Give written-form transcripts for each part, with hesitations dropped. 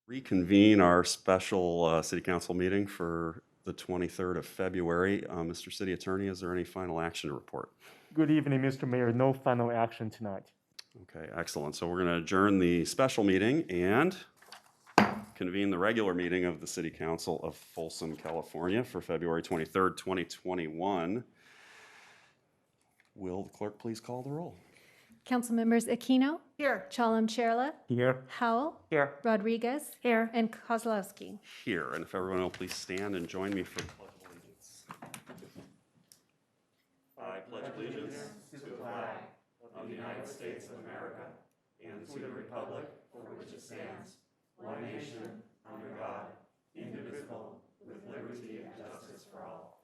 Reconvene our special City Council meeting for the 23rd of February. Mr. City Attorney, is there any final action to report? Good evening, Mr. Mayor. No final action tonight. Okay, excellent. So we're going to adjourn the special meeting and convene the regular meeting of the City Council of Folsom, California for February 23rd, 2021. Will the clerk please call the roll? Council members Aquino. Here. Chalem-Cherla. Here. Howell. Here. Rodriguez. Here. And Kozlowski. Here, and if everyone will please stand and join me for the Pledge of Allegiance. I pledge allegiance to the flag of the United States of America and to the republic for which it stands, one nation, under God, indivisible, with liberty and justice for all.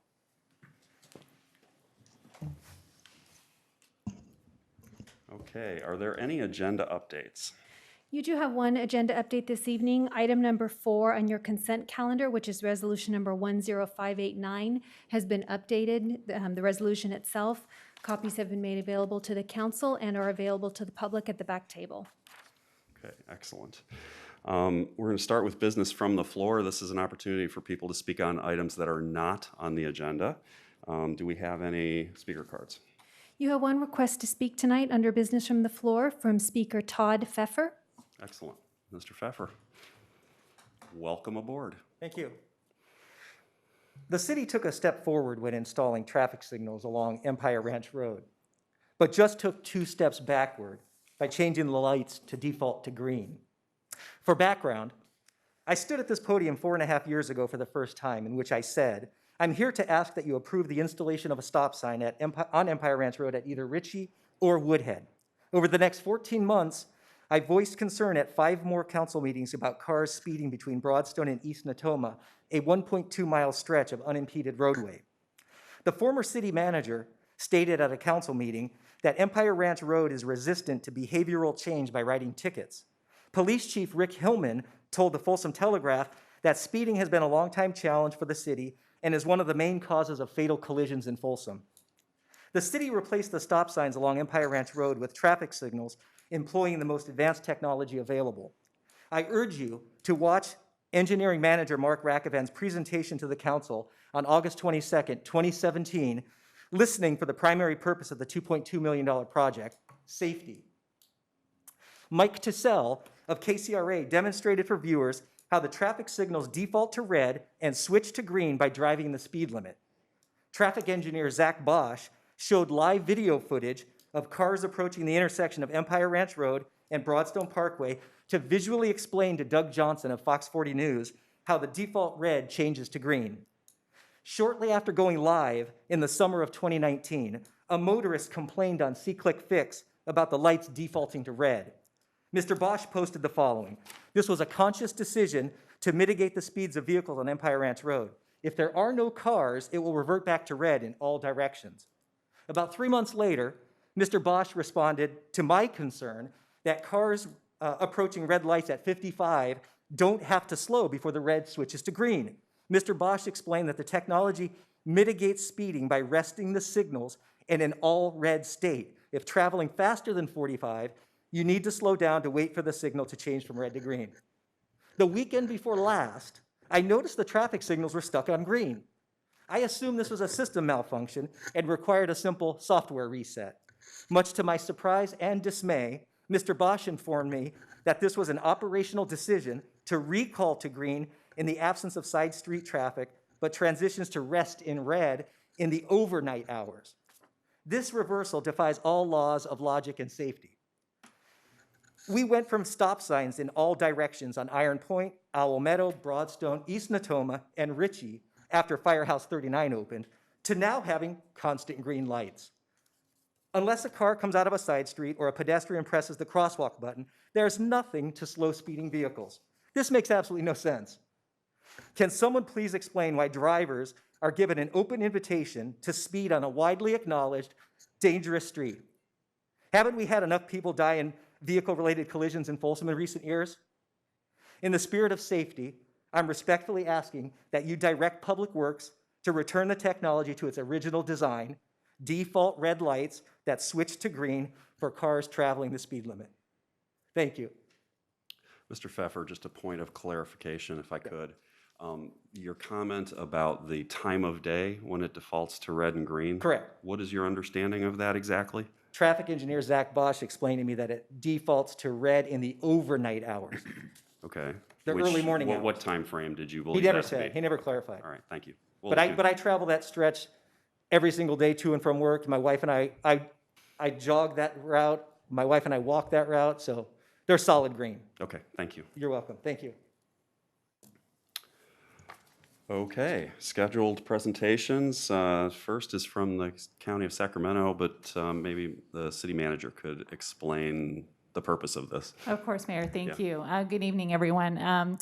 Okay, are there any agenda updates? You do have one agenda update this evening. Item number 4 on your consent calendar, which is resolution number 10589, has been updated. The resolution itself, copies have been made available to the council and are available to the public at the back table. Okay, excellent. We're going to start with business from the floor. This is an opportunity for people to speak on items that are not on the agenda. Do we have any speaker cards? You have one request to speak tonight under business from the floor from Speaker Todd Pfeffer. Excellent. Mr. Pfeffer, welcome aboard. Thank you. The city took a step forward when installing traffic signals along Empire Ranch Road, but just took 2 steps backward by changing the lights to default to green. For background, I stood at this podium 4.5 years ago for the first time, in which I said, I'm here to ask that you approve the installation of a stop sign on Empire Ranch Road at either Ritchie or Woodhead. Over the next 14 months, I voiced concern at 5 more council meetings about cars speeding between Broadstone and East Natoma, a 1.2-mile stretch of unimpeded roadway. The former city manager stated at a council meeting that Empire Ranch Road is resistant to behavioral change by writing tickets. Police Chief Rick Hillman told the Folsom Telegraph that speeding has been a long-time challenge for the city and is one of the main causes of fatal collisions in Folsom. The city replaced the stop signs along Empire Ranch Road with traffic signals employing the most advanced technology available. I urge you to watch Engineering Manager Mark Rakoven's presentation to the council on August 22nd, 2017, listening for the primary purpose of the $2.2 million project, safety. Mike Tissell of KCRA demonstrated for viewers how the traffic signals default to red and switch to green by driving the speed limit. Traffic engineer Zach Bosch showed live video footage of cars approaching the intersection of Empire Ranch Road and Broadstone Parkway to visually explain to Doug Johnson of Fox 40 News how the default red changes to green. Shortly after going live in the summer of 2019, a motorist complained on C-Click Fix about the lights defaulting to red. Mr. Bosch posted the following. This was a conscious decision to mitigate the speeds of vehicles on Empire Ranch Road. If there are no cars, it will revert back to red in all directions. About 3 months later, Mr. Bosch responded to my concern that cars approaching red lights at 55 don't have to slow before the red switches to green. Mr. Bosch explained that the technology mitigates speeding by resting the signals in an all-red state. If traveling faster than 45, you need to slow down to wait for the signal to change from red to green. The weekend before last, I noticed the traffic signals were stuck on green. I assumed this was a system malfunction and required a simple software reset. Much to my surprise and dismay, Mr. Bosch informed me that this was an operational decision to recall to green in the absence of side street traffic, but transitions to rest in red in the overnight hours. This reversal defies all laws of logic and safety. We went from stop signs in all directions on Iron Point, Owl Meadow, Broadstone, East Natoma, and Ritchie after Firehouse 39 opened, to now having constant green lights. Unless a car comes out of a side street or a pedestrian presses the crosswalk button, there's nothing to slow speeding vehicles. This makes absolutely no sense. Can someone please explain why drivers are given an open invitation to speed on a widely acknowledged dangerous street? Haven't we had enough people die in vehicle-related collisions in Folsom in recent years? In the spirit of safety, I'm respectfully asking that you direct Public Works to return the technology to its original design, default red lights that switch to green for cars traveling the speed limit. Thank you. Mr. Pfeffer, just a point of clarification, if I could. Your comment about the time of day when it defaults to red and green. Correct. What is your understanding of that exactly? Traffic engineer Zach Bosch explained to me that it defaults to red in the overnight hours. Okay. The early morning hours. What time frame did you He believe never that to said, be? he never clarified. All right, thank you. But I travel that stretch every single day to and from work. My wife and I jog that route. My wife and I walk that route, so they're solid green. Okay, thank you. You're welcome. Thank you. Okay, scheduled presentations. First is from the County of Sacramento, but maybe the city manager could explain the purpose of this. Of course, Mayor, thank Yeah. you. Good evening, everyone.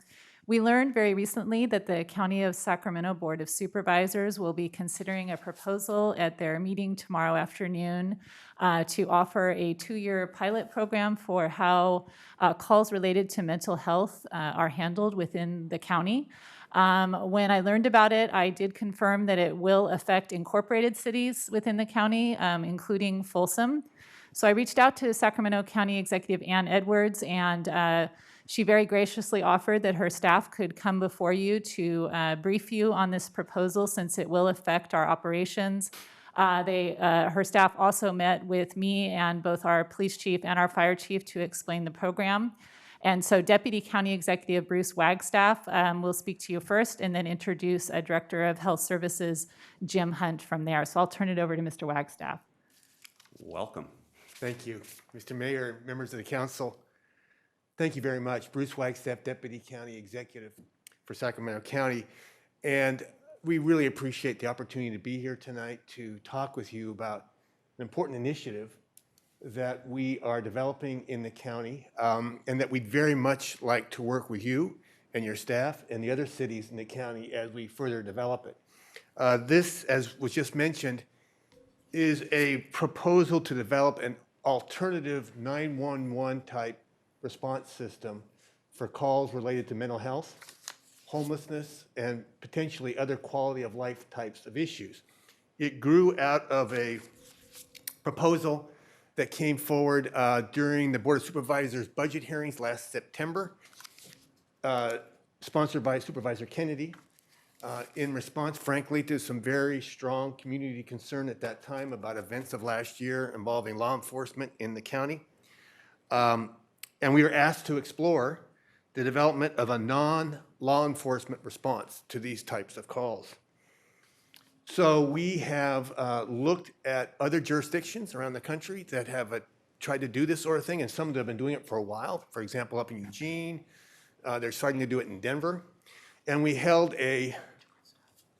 We learned very recently that the County of Sacramento Board of Supervisors will be considering a proposal at their meeting tomorrow afternoon to offer a 2-year pilot program for how calls related to mental health are handled within the county. When I learned about it, I did confirm that it will affect incorporated cities within the county, including Folsom. So I reached out to Sacramento County Executive Ann Edwards, and she very graciously offered that her staff could come before you to brief you on this proposal since it will affect our operations. Her staff also met with me and both our police chief and our fire chief to explain the program. And so Deputy County Executive Bruce Wagstaff will speak to you first and then introduce a Director of Health Services, Jim Hunt, from there. So I'll turn it over to Mr. Wagstaff. Welcome. Thank you, Mr. Mayor, members of the council. Thank you very much. Bruce Wagstaff, Deputy County Executive for Sacramento County. And we really appreciate the opportunity to be here tonight to talk with you about an important initiative that we are developing in the county, and that we'd very much like to work with you and your staff and the other cities in the county as we further develop it. This, as was just mentioned, is a proposal to develop an alternative 911 type response system for calls related to mental health, homelessness, and potentially other quality of life types of issues. It grew out of a proposal that came forward during the Board of Supervisors budget hearings last September, sponsored by Supervisor Kennedy, in response, frankly, to some very strong community concern at that time about events of last year involving law enforcement in the county. And we were asked to explore the development of a non-law enforcement response to these types of calls. So we have looked at other jurisdictions around the country that have tried to do this sort of thing, and some that have been doing it for a while. For example, up in Eugene, they're starting to do it in Denver. And we held a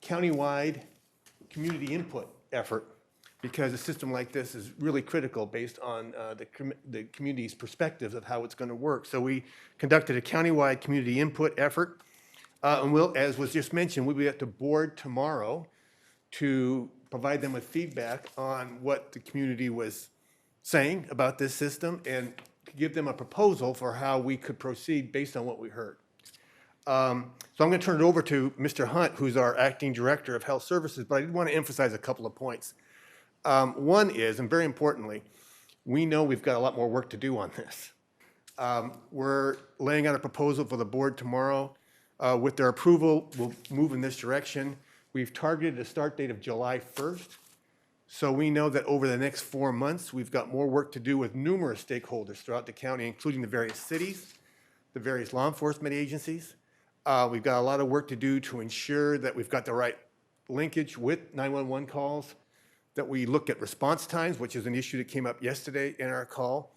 countywide community input effort because a system like this is really critical based on the community's perspectives of how it's going to work. So we conducted a countywide community input effort. And we'll, as was just mentioned, we'll be at the board tomorrow to provide them with feedback on what the community was saying about this system and to give them a proposal for how we could proceed based on what we heard. So I'm going to turn it over to Mr. Hunt, who's our acting director of health services, but I did want to emphasize a couple of points. One is, and very importantly, we know we've got a lot more work to do on this. We're laying out a proposal for the board tomorrow. With their approval, we'll move in this direction. We've targeted a start date of July 1st. So we know that over the next 4 months, we've got more work to do with numerous stakeholders throughout the county, including the various cities, the various law enforcement agencies. We've got a lot of work to do to ensure that we've got the right linkage with 911 calls, that we look at response times, which is an issue that came up yesterday in our call,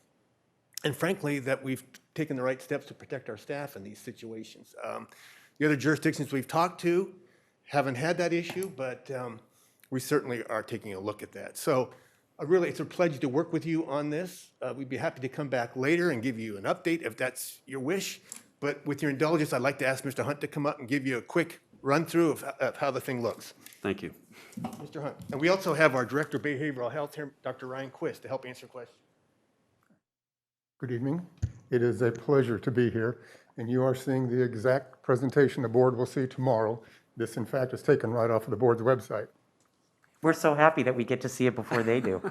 and frankly, that we've taken the right steps to protect our staff in these situations. The other jurisdictions we've talked to haven't had that issue, but we certainly are taking a look at that. So really, it's a pleasure to work with you on this. We'd be happy to come back later and give you an update if that's your wish. But with your indulgence, I'd like to ask Mr. Hunt to come up and give you a quick run-through of how the thing looks. Thank you. Mr. Hunt. And we also have our Director of Behavioral Health here, Dr. Ryan Quist, to help answer questions. Good evening. It is a pleasure to be here, and you are seeing the exact presentation the board will see tomorrow. This, in fact, is taken right off of the board's website. We're so happy that we get to see it before they do.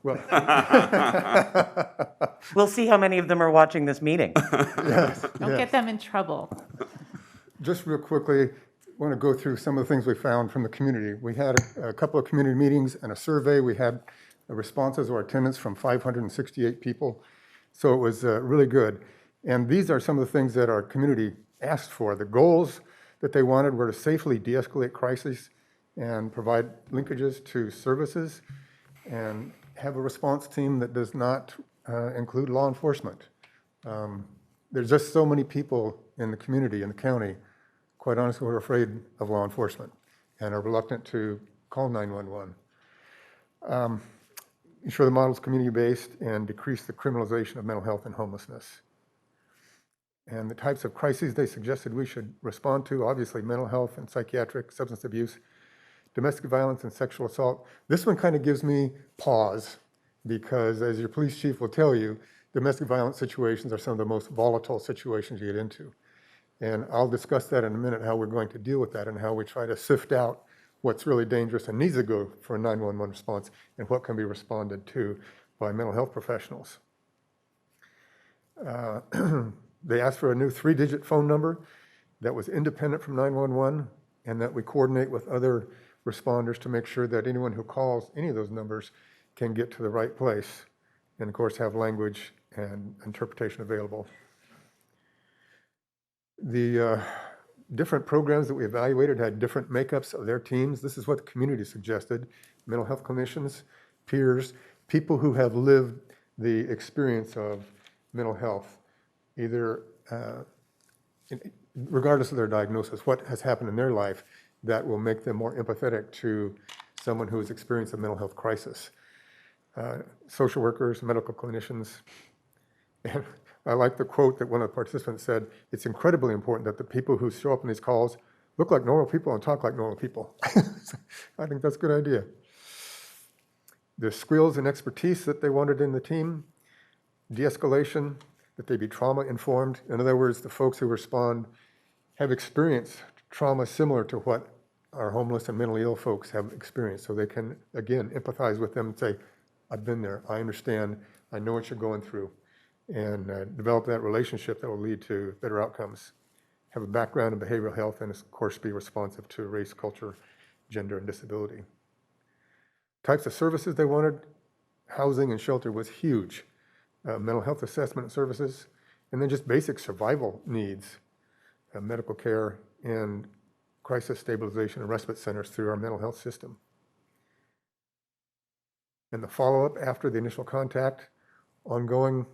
Well, We'll see how many of them are watching this meeting. yes, Don't yes. get them in trouble. Just real quickly, I want to go through some of the things we found from the community. We had a couple of community meetings and a survey. We had responses or attendance from 568 people. So it was really good. And these are some of the things that our community asked for. The goals that they wanted were to safely de-escalate crises and provide linkages to services and have a response team that does not include law enforcement. There's just so many people in the community, in the county, quite honestly, who are afraid of law enforcement and are reluctant to call 911. Ensure the model is community-based and decrease the criminalization of mental health and homelessness. And the types of crises they suggested we should respond to, obviously mental health and psychiatric, substance abuse, domestic violence and sexual assault. This one kind of gives me pause because, as your police chief will tell you, domestic violence situations are some of the most volatile situations you get into. And I'll discuss that in a minute, how we're going to deal with that and how we try to sift out what's really dangerous and needs to go for a 911 response and what can be responded to by mental health professionals. They asked for a new 3-digit phone number that was independent from 911 and that we coordinate with other responders to make sure that anyone who calls any of those numbers can get to the right place and, of course, have language and interpretation available. The different programs that we evaluated had different makeups of their teams. This is what the community suggested: mental health clinicians, peers, people who have lived the experience of mental health, either regardless of their diagnosis, what has happened in their life that will make them more empathetic to someone who has experienced a mental health crisis. Social workers, medical clinicians. And I like the quote that one of the participants said: "It's incredibly important that the people who show up in these calls look like normal people and talk like normal people." I think that's a good idea. The skills and expertise that they wanted in the team: de-escalation, that they be trauma-informed. In other words, the folks who respond have experienced trauma similar to what our homeless and mentally ill folks have experienced, so they can, again, empathize with them and say, "I've been there, I understand, I know what you're going through," and develop that relationship that will lead to better outcomes. Have a background in behavioral health and, of course, be responsive to race, culture, gender, and disability. Types of services they wanted: housing and shelter was huge. Mental health assessment services, and then just basic survival needs, medical care, and crisis stabilization and respite centers through our mental health system. And the follow-up after the initial contact, ongoing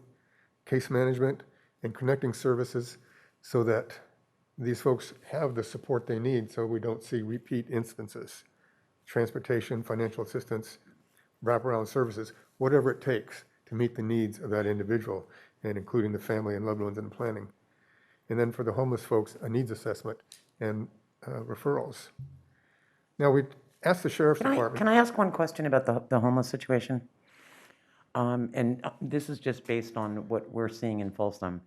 case management and connecting services so that these folks have the support they need so we don't see repeat instances. Transportation, financial assistance, wraparound services, whatever it takes to meet the needs of that individual, and including the family and loved ones in planning. And then for the homeless folks, a needs assessment and referrals. Now, we asked the Sheriff's Department. Can I ask one question about the homeless situation? And this is just based on what we're seeing in Folsom.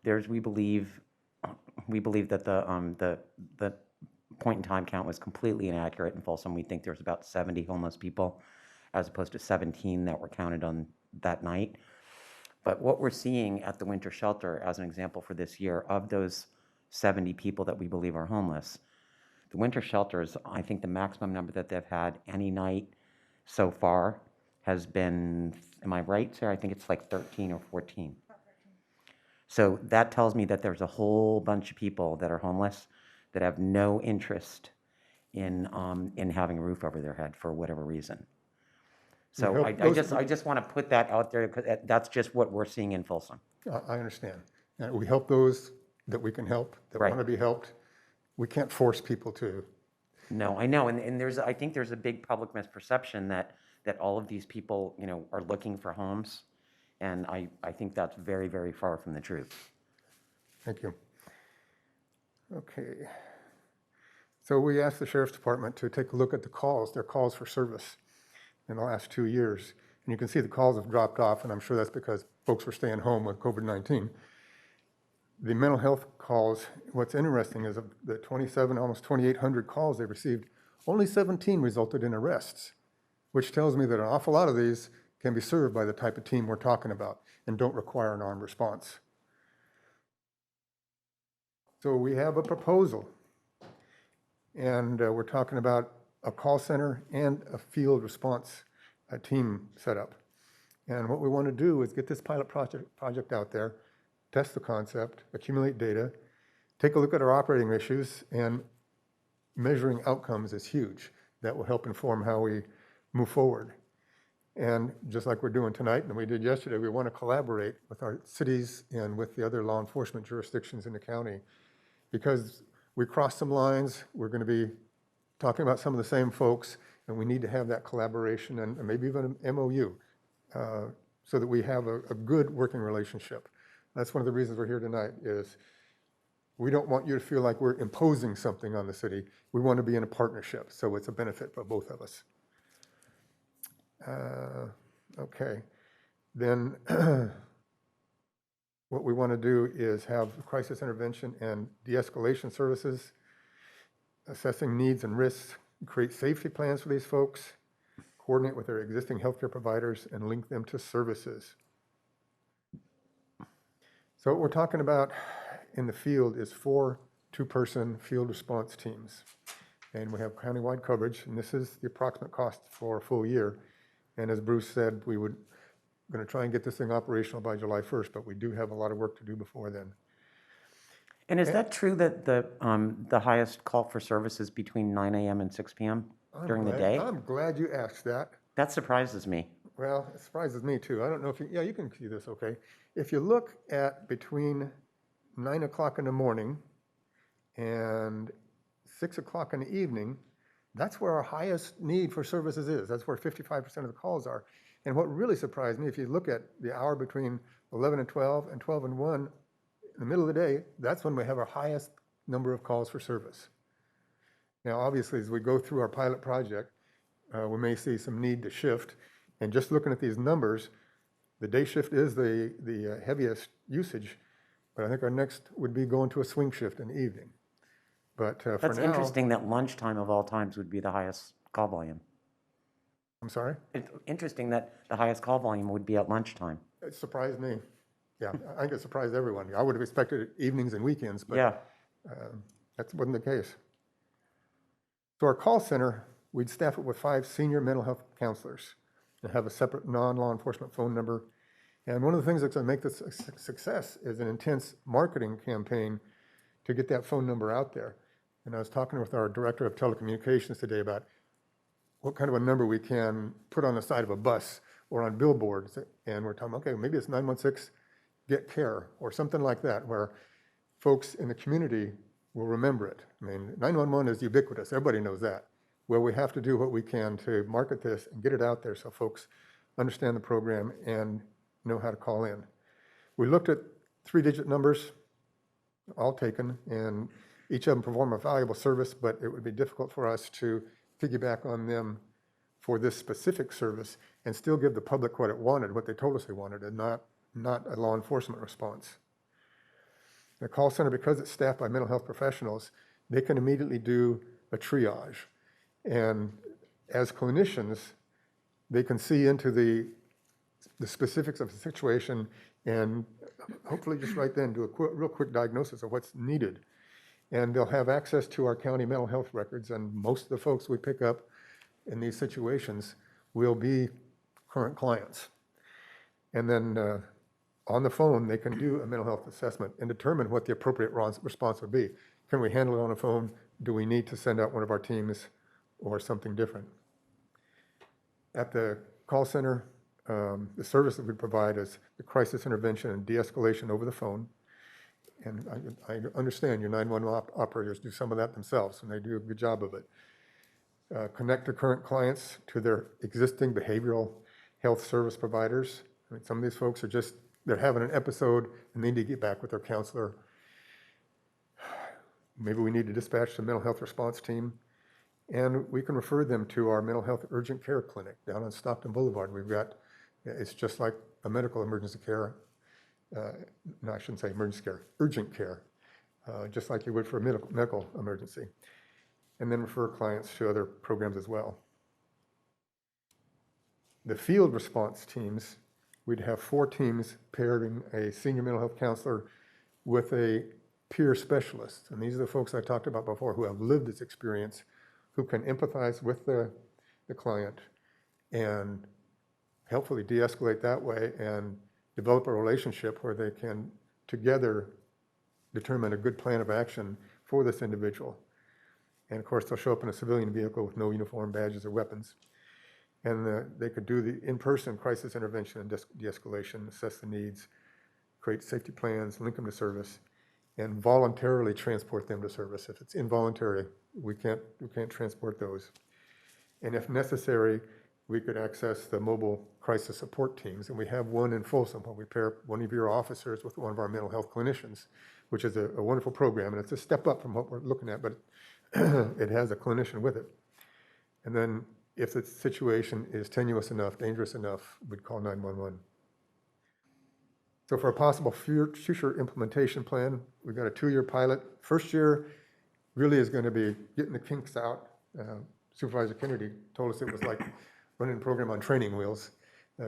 We believe that the point in time count was completely inaccurate in Folsom. We think there's about 70 homeless people, as opposed to 17 that were counted on that night. But what we're seeing at the winter shelter, as an example for this year, of those 70 people that we believe are homeless, the winter shelters, I think the maximum number that they've had any night so far has been, am I right, Sarah? I think it's like 13 or 14. So that tells me that there's a whole bunch of people that are homeless that have no interest in having a roof over their head for whatever reason. So I just want to put that out there because that's just what we're seeing in Folsom. I understand. And we help those that we can help, that want to be helped. We can't force people to. No, I know, and I think there's a big public misperception that all of these people, are looking for homes, and I think that's very, very far from the truth. Thank you. Okay. So we asked the Sheriff's Department to take a look at their calls for service in the last 2 years. And you can see the calls have dropped off, and I'm sure that's because folks were staying home with COVID-19. The mental health calls, what's interesting is of the 27, almost 2,800 calls they received, only 17 resulted in arrests, which tells me that an awful lot of these can be served by the type of team we're talking about and don't require an armed response. So we have a proposal, and we're talking about a call center and a field response team set up. And what we want to do is get this pilot project out there, test the concept, accumulate data, take a look at our operating issues, and measuring outcomes is huge. That will help inform how we move forward. And just like we're doing tonight and we did yesterday, we want to collaborate with our cities and with the other law enforcement jurisdictions in the county, because we crossed some lines. We're going to be talking about some of the same folks, and we need to have that collaboration and maybe even an MOU so that we have a good working relationship. That's one of the reasons we're here tonight is we don't want you to feel like we're imposing something on the city. We want to be in a partnership, so it's a benefit for both of us. Okay, then what we want to do is have crisis intervention and de-escalation services, assessing needs and risks, create safety plans for these folks, coordinate with their existing healthcare providers, and link them to services. So what we're talking about in the field is 4 two-person field response teams. And we have countywide coverage, and this is the approximate cost for a full year. And as Bruce said, we would going to try and get this thing operational by July 1st, but we do have a lot of work to do before then. And is that true that the highest call for service is between 9 a.m. and 6 p.m. during the day? I'm glad you asked that. That surprises me. Well, it surprises me too. I don't know if you, yeah, you can see this okay. If you look at between 9 o'clock in the morning and 6 o'clock in the evening, that's where our highest need for services is. That's where 55% of the calls are. And what really surprised me, if you look at the hour between 11 and 12 and 12 and 1, in the middle of the day, that's when we have our highest number of calls for service. Now, obviously, as we go through our pilot project, we may see some need to shift. And just looking at these numbers, the day shift is the heaviest usage, but I think our next would be going to a swing shift in the evening. But for That's now, interesting that lunchtime of all times would be the highest call volume. I'm sorry? It's interesting that the highest call volume would be at lunchtime. It surprised me. Yeah, I think it surprised everyone. I would have expected evenings and weekends, but Yeah. that wasn't the case. So our call center, we'd staff it with 5 senior mental health counselors and have a separate non-law enforcement phone number. And one of the things that's going to make this a success is an intense marketing campaign to get that phone number out there. And I was talking with our director of telecommunications today about what kind of a number we can put on the side of a bus or on billboards. And we're talking, okay, maybe it's 916 Get Care or something like that, where folks in the community will remember it. I mean, 911 is ubiquitous. Everybody knows that. Well, we have to do what we can to market this and get it out there so folks understand the program and know how to call in. We looked at 3-digit numbers, all taken, and each of them perform a valuable service, but it would be difficult for us to piggyback on them for this specific service and still give the public what it wanted, what they told us they wanted, and not a law enforcement response. The call center, because it's staffed by mental health professionals, they can immediately do a triage. And as clinicians, they can see into the specifics of the situation and hopefully just right then do a real quick diagnosis of what's needed. And they'll have access to our county mental health records, and most of the folks we pick up in these situations will be current clients. And then on the phone, they can do a mental health assessment and determine what the appropriate response would be. Can we handle it on the phone? Do we need to send out one of our teams or something different? At the call center, the service that we provide is the crisis intervention and de-escalation over the phone. And I understand your 911 operators do some of that themselves, and they do a good job of it. Connect the current clients to their existing behavioral health service providers. I mean, some of these folks are just, they're having an episode and they need to get back with their counselor. Maybe we need to dispatch the mental health response team, and we can refer them to our mental health urgent care clinic down on Stockton Boulevard. We've got, it's just like a medical emergency care. No, I shouldn't say emergency care, urgent care, just like you would for a medical emergency. and then refer clients to other programs as well. The field response teams, we'd have 4 teams pairing a senior mental health counselor with a peer specialist. And these are the folks I talked about before who have lived this experience, who can empathize with the client and helpfully de-escalate that way and develop a relationship where they can together determine a good plan of action for this individual. And of course, they'll show up in a civilian vehicle with no uniform, badges, or weapons. And they could do the in-person crisis intervention and de-escalation, assess the needs, create safety plans, link them to service, and voluntarily transport them to service. If it's involuntary, we can't transport those. And if necessary, we could access the mobile crisis support teams. And we have one in Folsom where we pair one of your officers with one of our mental health clinicians, which is a wonderful program. And it's a step up from what we're looking at, but it has a clinician with it. And then if the situation is tenuous enough, dangerous enough, we'd call 911. So for a possible future implementation plan, we've got a 2-year pilot. First year really is going to be getting the kinks out. Supervisor Kennedy told us it was like running a program on training wheels.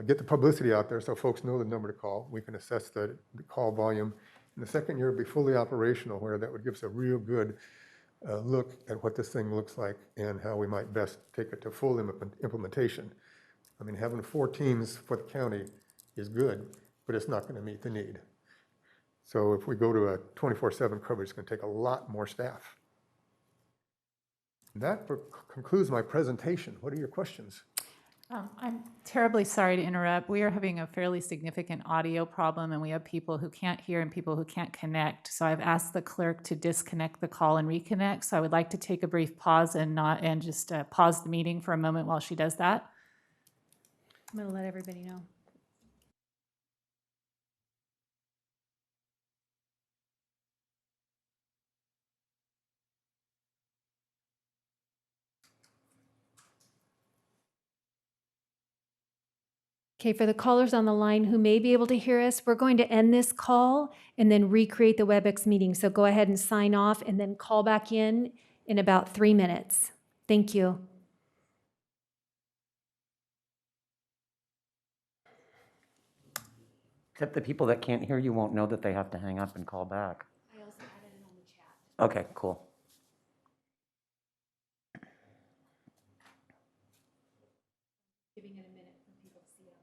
Get the publicity out there so folks know the number to call. We can assess the call volume. And the second year will be fully operational, where that would give us a real good look at what this thing looks like and how we might best take it to full implementation. I mean, having 4 teams for the county is good, but it's not going to meet the need. So if we go to a 24/7 coverage, it's going to take a lot more staff. That concludes my presentation. What are your questions? I'm terribly sorry to interrupt. We are having a fairly significant audio problem, and we have people who can't hear and people who can't connect. So I've asked the clerk to disconnect the call and reconnect. So I would like to take a brief pause and just pause the meeting for a moment while she does that. I'm going to let everybody know. Okay, for the callers on the line who may be able to hear us, we're going to end this call and then recreate the WebEx meeting. So go ahead and sign off and then call back in about 3 minutes. Thank you. Except the people that can't hear you won't know that they have to hang up and call back. I also added it on the chat. Okay, cool. Giving it a minute for people to see it.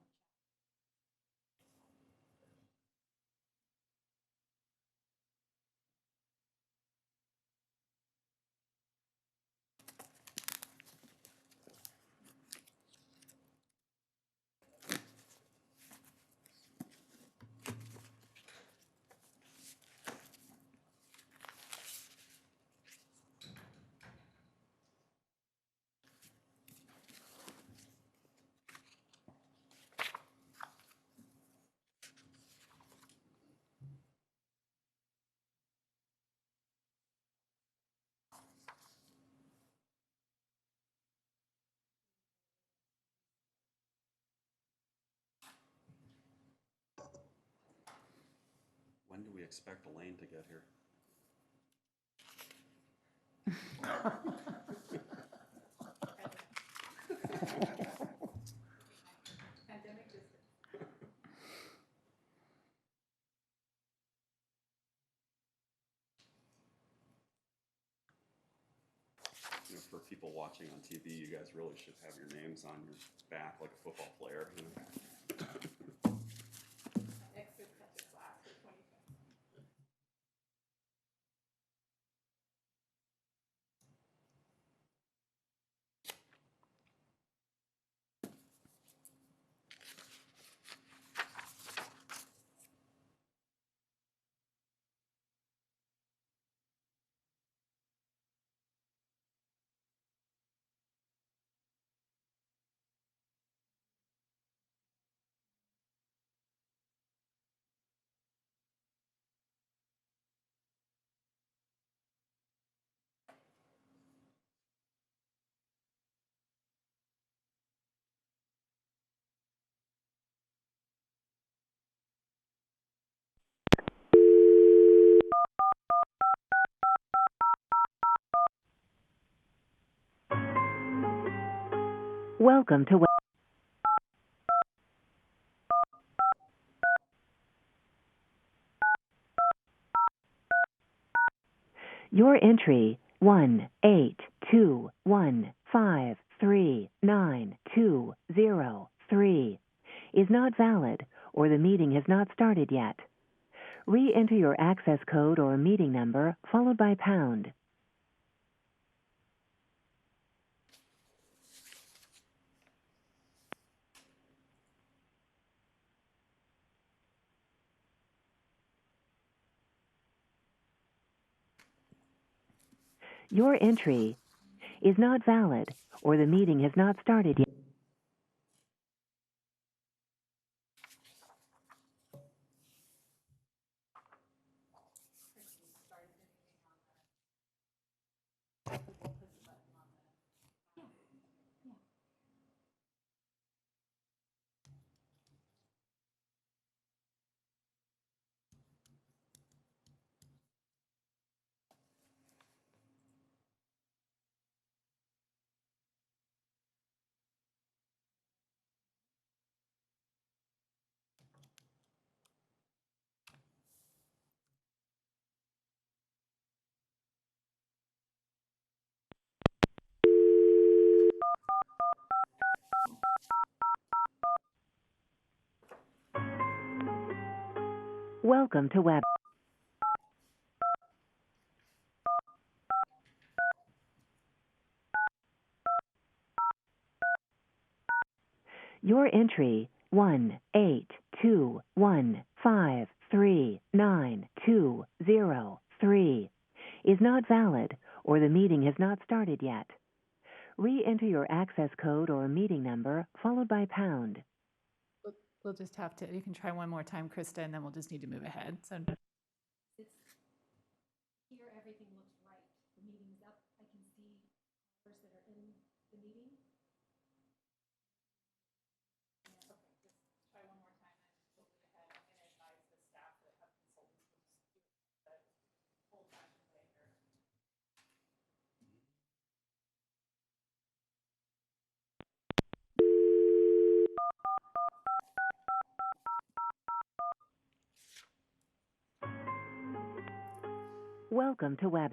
When do we expect Elaine to get here? You know, for people watching on TV, you guys really should have your names on your back like a football player. You know? Welcome to your entry 182153920 is not valid or the meeting has not started yet. Re-enter your access code or meeting number followed by pound. Your entry is not valid or the meeting has not started yet. Welcome to Web. Your entry 182153920 is not valid or the meeting has not started yet. Re-enter your access code or meeting number followed by pound. We'll just have to, you can try one more time, Krista, and then we'll just need to move ahead. So Here, everything looks right. The meeting's up. I can see callers that are in the meeting. try one more time and we'll move ahead. I'm going to advise the staff that have consultants will just do it the full-fashioned way here. Welcome to Web.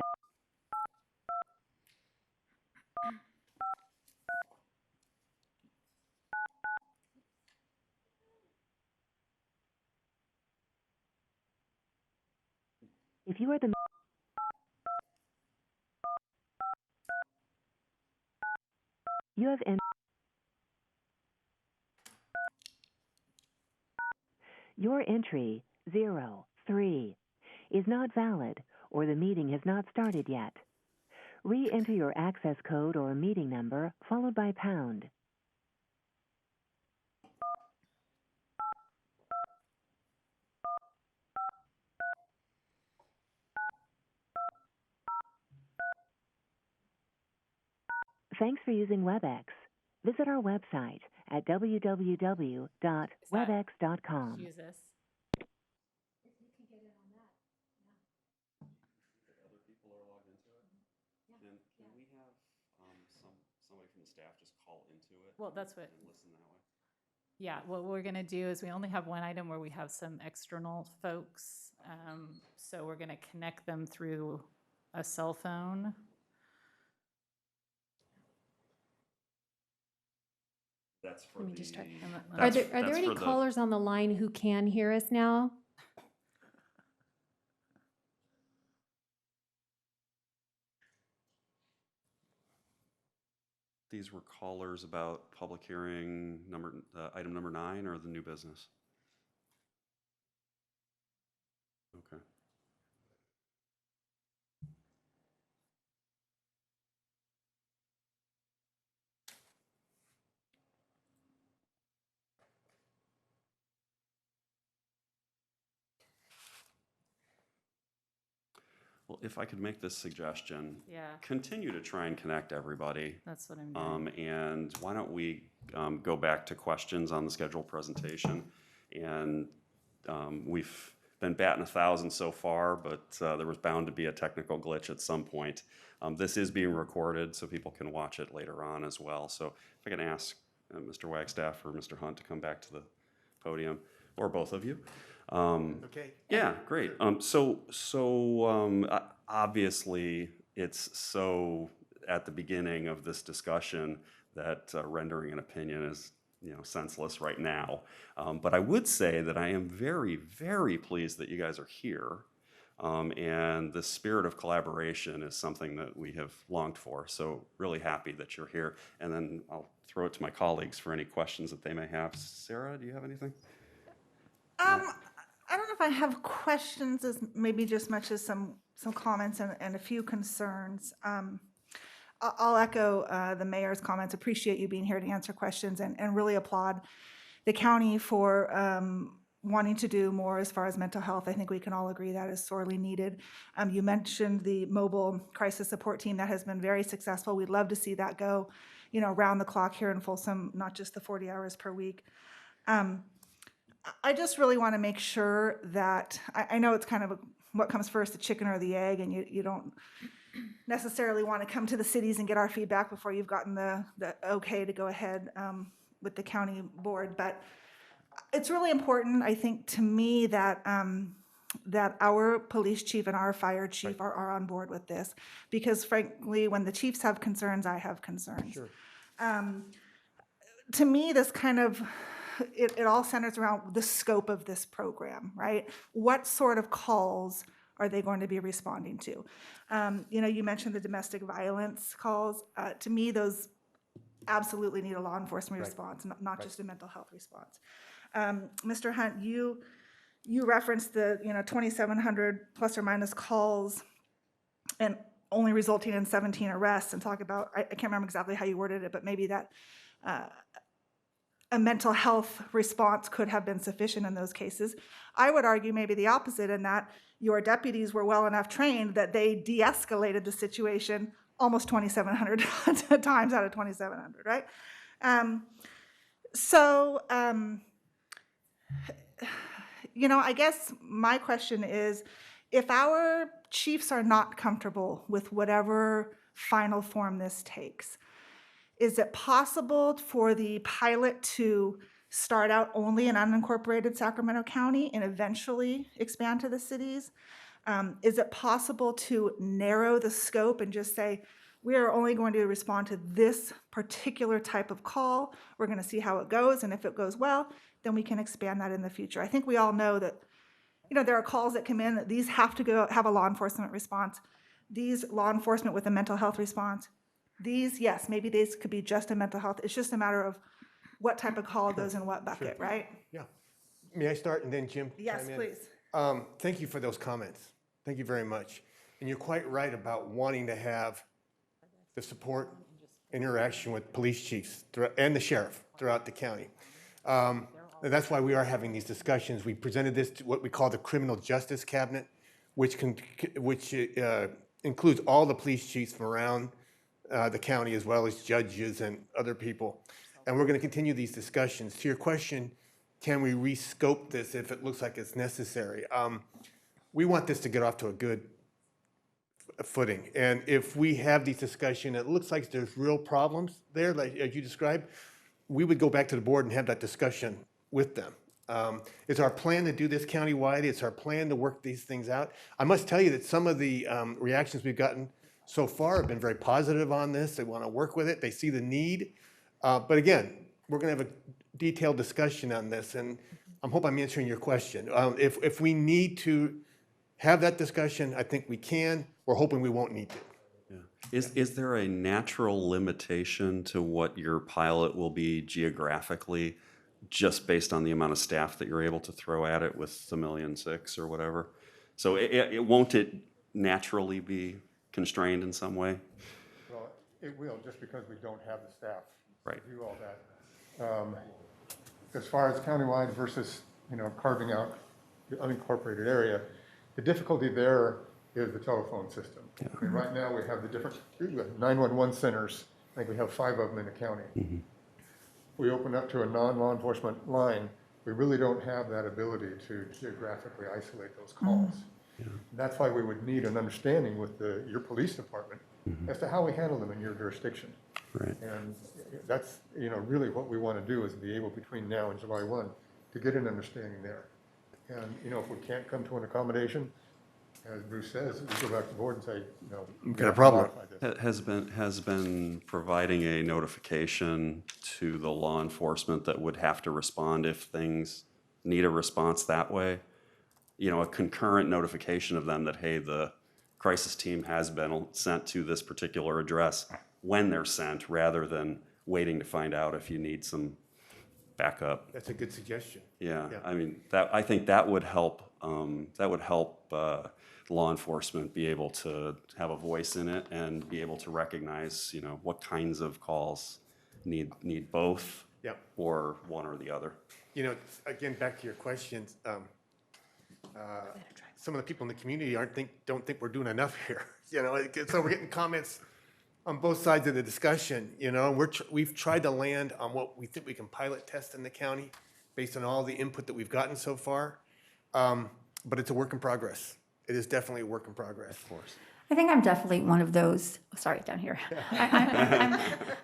If you are the you have entered your entry 03 is not valid or the meeting has not started yet. Re-enter your access code or meeting number followed by pound. Thanks for using WebEx. Visit our website at www.webex.com. Use this. Other people are logged into it? Can we have somebody from the staff just call into it? Well, that's what, And listen that way? yeah, what we're going to do is we only have one item where we have some external folks. So we're going to connect them through a cell phone. That's for Let me the. just try. Are Are that's- there that's any for the- callers on the line who can hear us now? These were callers about public hearing item number 9 or the new business? Okay. Well, if I could make this suggestion, Yeah, continue to try and connect everybody. that's what I'm doing. And why don't we go back to questions on the scheduled presentation? And we've been batting 1,000 so far, but there was bound to be a technical glitch at some point. This is being recorded, so people can watch it later on as well. So if I can ask Mr. Wagstaff or Mr. Hunt to come back to the podium, or both of you. Okay. Yeah, great. Obviously, it's so at the beginning of this discussion that rendering an opinion is, senseless right now. But I would say that I am very, very pleased that you guys are here. And the spirit of collaboration is something that we have longed for. So really happy that you're here. And then I'll throw it to my colleagues for any questions that they may have. Sarah, do you have anything? I don't know if I have questions, as maybe just much as some comments and a few concerns. I'll echo the mayor's comments. Appreciate you being here to answer questions, and really applaud the county for wanting to do more as far as mental health. I think we can all agree that is sorely needed. You mentioned the mobile crisis support team. That has been very successful. We'd love to see that go, around the clock here in Folsom, not just the 40 hours per week. I just really want to make sure that, I know it's kind of what comes first, the chicken or the egg, and you don't necessarily want to come to the cities and get our feedback before you've gotten the okay to go ahead with the county board. But it's really important, I think, to me that that our police chief and our fire chief are on board with this, because frankly, when the chiefs have concerns, I have concerns. Sure. To me, this kind of, it all centers around the scope of this program, right? What sort of calls are they going to be responding to? You mentioned the domestic violence calls. To me, those absolutely need a law enforcement response, not just a mental health response. Mr. Hunt, you referenced the 2,700 plus or minus calls and only resulting in 17 arrests, and talk about, I can't remember exactly how you worded it, but maybe that a mental health response could have been sufficient in those cases. I would argue maybe the opposite, in that your deputies were well enough trained that they de-escalated the situation almost 2,700 times out of 2,700, right? I guess my question is, if our chiefs are not comfortable with whatever final form this takes, is it possible for the pilot to start out only in unincorporated Sacramento County and eventually expand to the cities? Is it possible to narrow the scope and just say, we are only going to respond to this particular type of call. We're going to see how it goes, and if it goes well, then we can expand that in the future. I think we all know that, there are calls that come in that these have to have a law enforcement response. These law enforcement with a mental health response. These, yes, maybe these could be just a mental health. It's just a matter of what type of call goes in what bucket, right? Yeah. May I start, and then Jim? Yes, chime in? please. Thank you for those comments. Thank you very much. And you're quite right about wanting to have the support interaction with police chiefs and the sheriff throughout the county. And that's why we are having these discussions. We presented this to what we call the Criminal Justice Cabinet, which includes all the police chiefs from around the county, as well as judges and other people. And we're going to continue these discussions. To your question, can we rescope this if it looks like it's necessary? We want this to get off to a good footing. And if we have these discussions, it looks like there's real problems there, like as you described, we would go back to the board and have that discussion with them. It's our plan to do this countywide. It's our plan to work these things out. I must tell you that some of the reactions we've gotten so far have been very positive on this. They want to work with it. They see the need. But again, we're going to have a detailed discussion on this, and I hope I'm answering your question. If we need to have that discussion, I think we can. We're hoping we won't need to. Yeah. Is there a natural limitation to what your pilot will be geographically, just based on the amount of staff that you're able to throw at it with the 1.6 million or whatever? So won't it naturally be constrained in some way? Well, it will, just because we don't have the staff Right. to do all that. As far as countywide versus, carving out the unincorporated area, the difficulty there is the telephone system. Yeah. I mean, right now we have the different 911 centers. I think we have 5 of them in the county. Mm-hmm. We open up to a non-law enforcement line. We really don't have that ability to geographically isolate those calls. Yeah. That's why we would need an understanding with your police department as to how we handle them in your jurisdiction. Right. And that's, really what we want to do is be able between now and July 1 to get an understanding there. And, if we can't come to an accommodation, as Bruce says, we go back to the board and say, We've got a problem. Has been providing a notification to the law enforcement that would have to respond if things need a response that way. A concurrent notification of them that, hey, the crisis team has been sent to this particular address when they're sent, rather than waiting to find out if you need some backup. That's a good suggestion. Yeah, Yeah. I mean, I think that would help. That would help law enforcement be able to have a voice in it and be able to recognize, what kinds of calls need both, Yep. or one or the other. Again, back to your questions. Some of the people in the community don't think we're doing enough here. So we're getting comments on both sides of the discussion. We've tried to land on what we think we can pilot test in the county based on all the input that we've gotten so far. But it's a work in progress. It is definitely a work in progress. Of course. I think I'm definitely one of those, sorry, down here.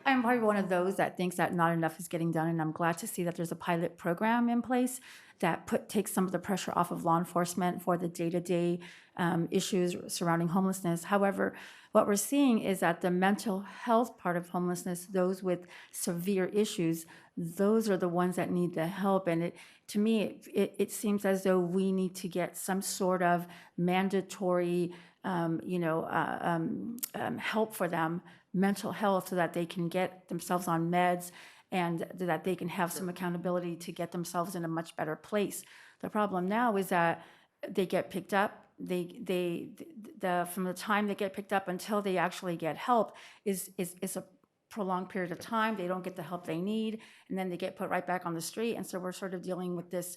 I'm probably one of those that thinks that not enough is getting done, and I'm glad to see that there's a pilot program in place that takes some of the pressure off of law enforcement for the day-to-day issues surrounding homelessness. However, what we're seeing is that the mental health part of homelessness, those with severe issues, those are the ones that need the help. And to me, it seems as though we need to get some sort of mandatory help for them, mental health, so that they can get themselves on meds and that they can have some accountability to get themselves in a much better place. The problem now is that they get picked up. From the time they get picked up until they actually get help is a prolonged period of time. They don't get the help they need, and then they get put right back on the street. And so we're sort of dealing with this,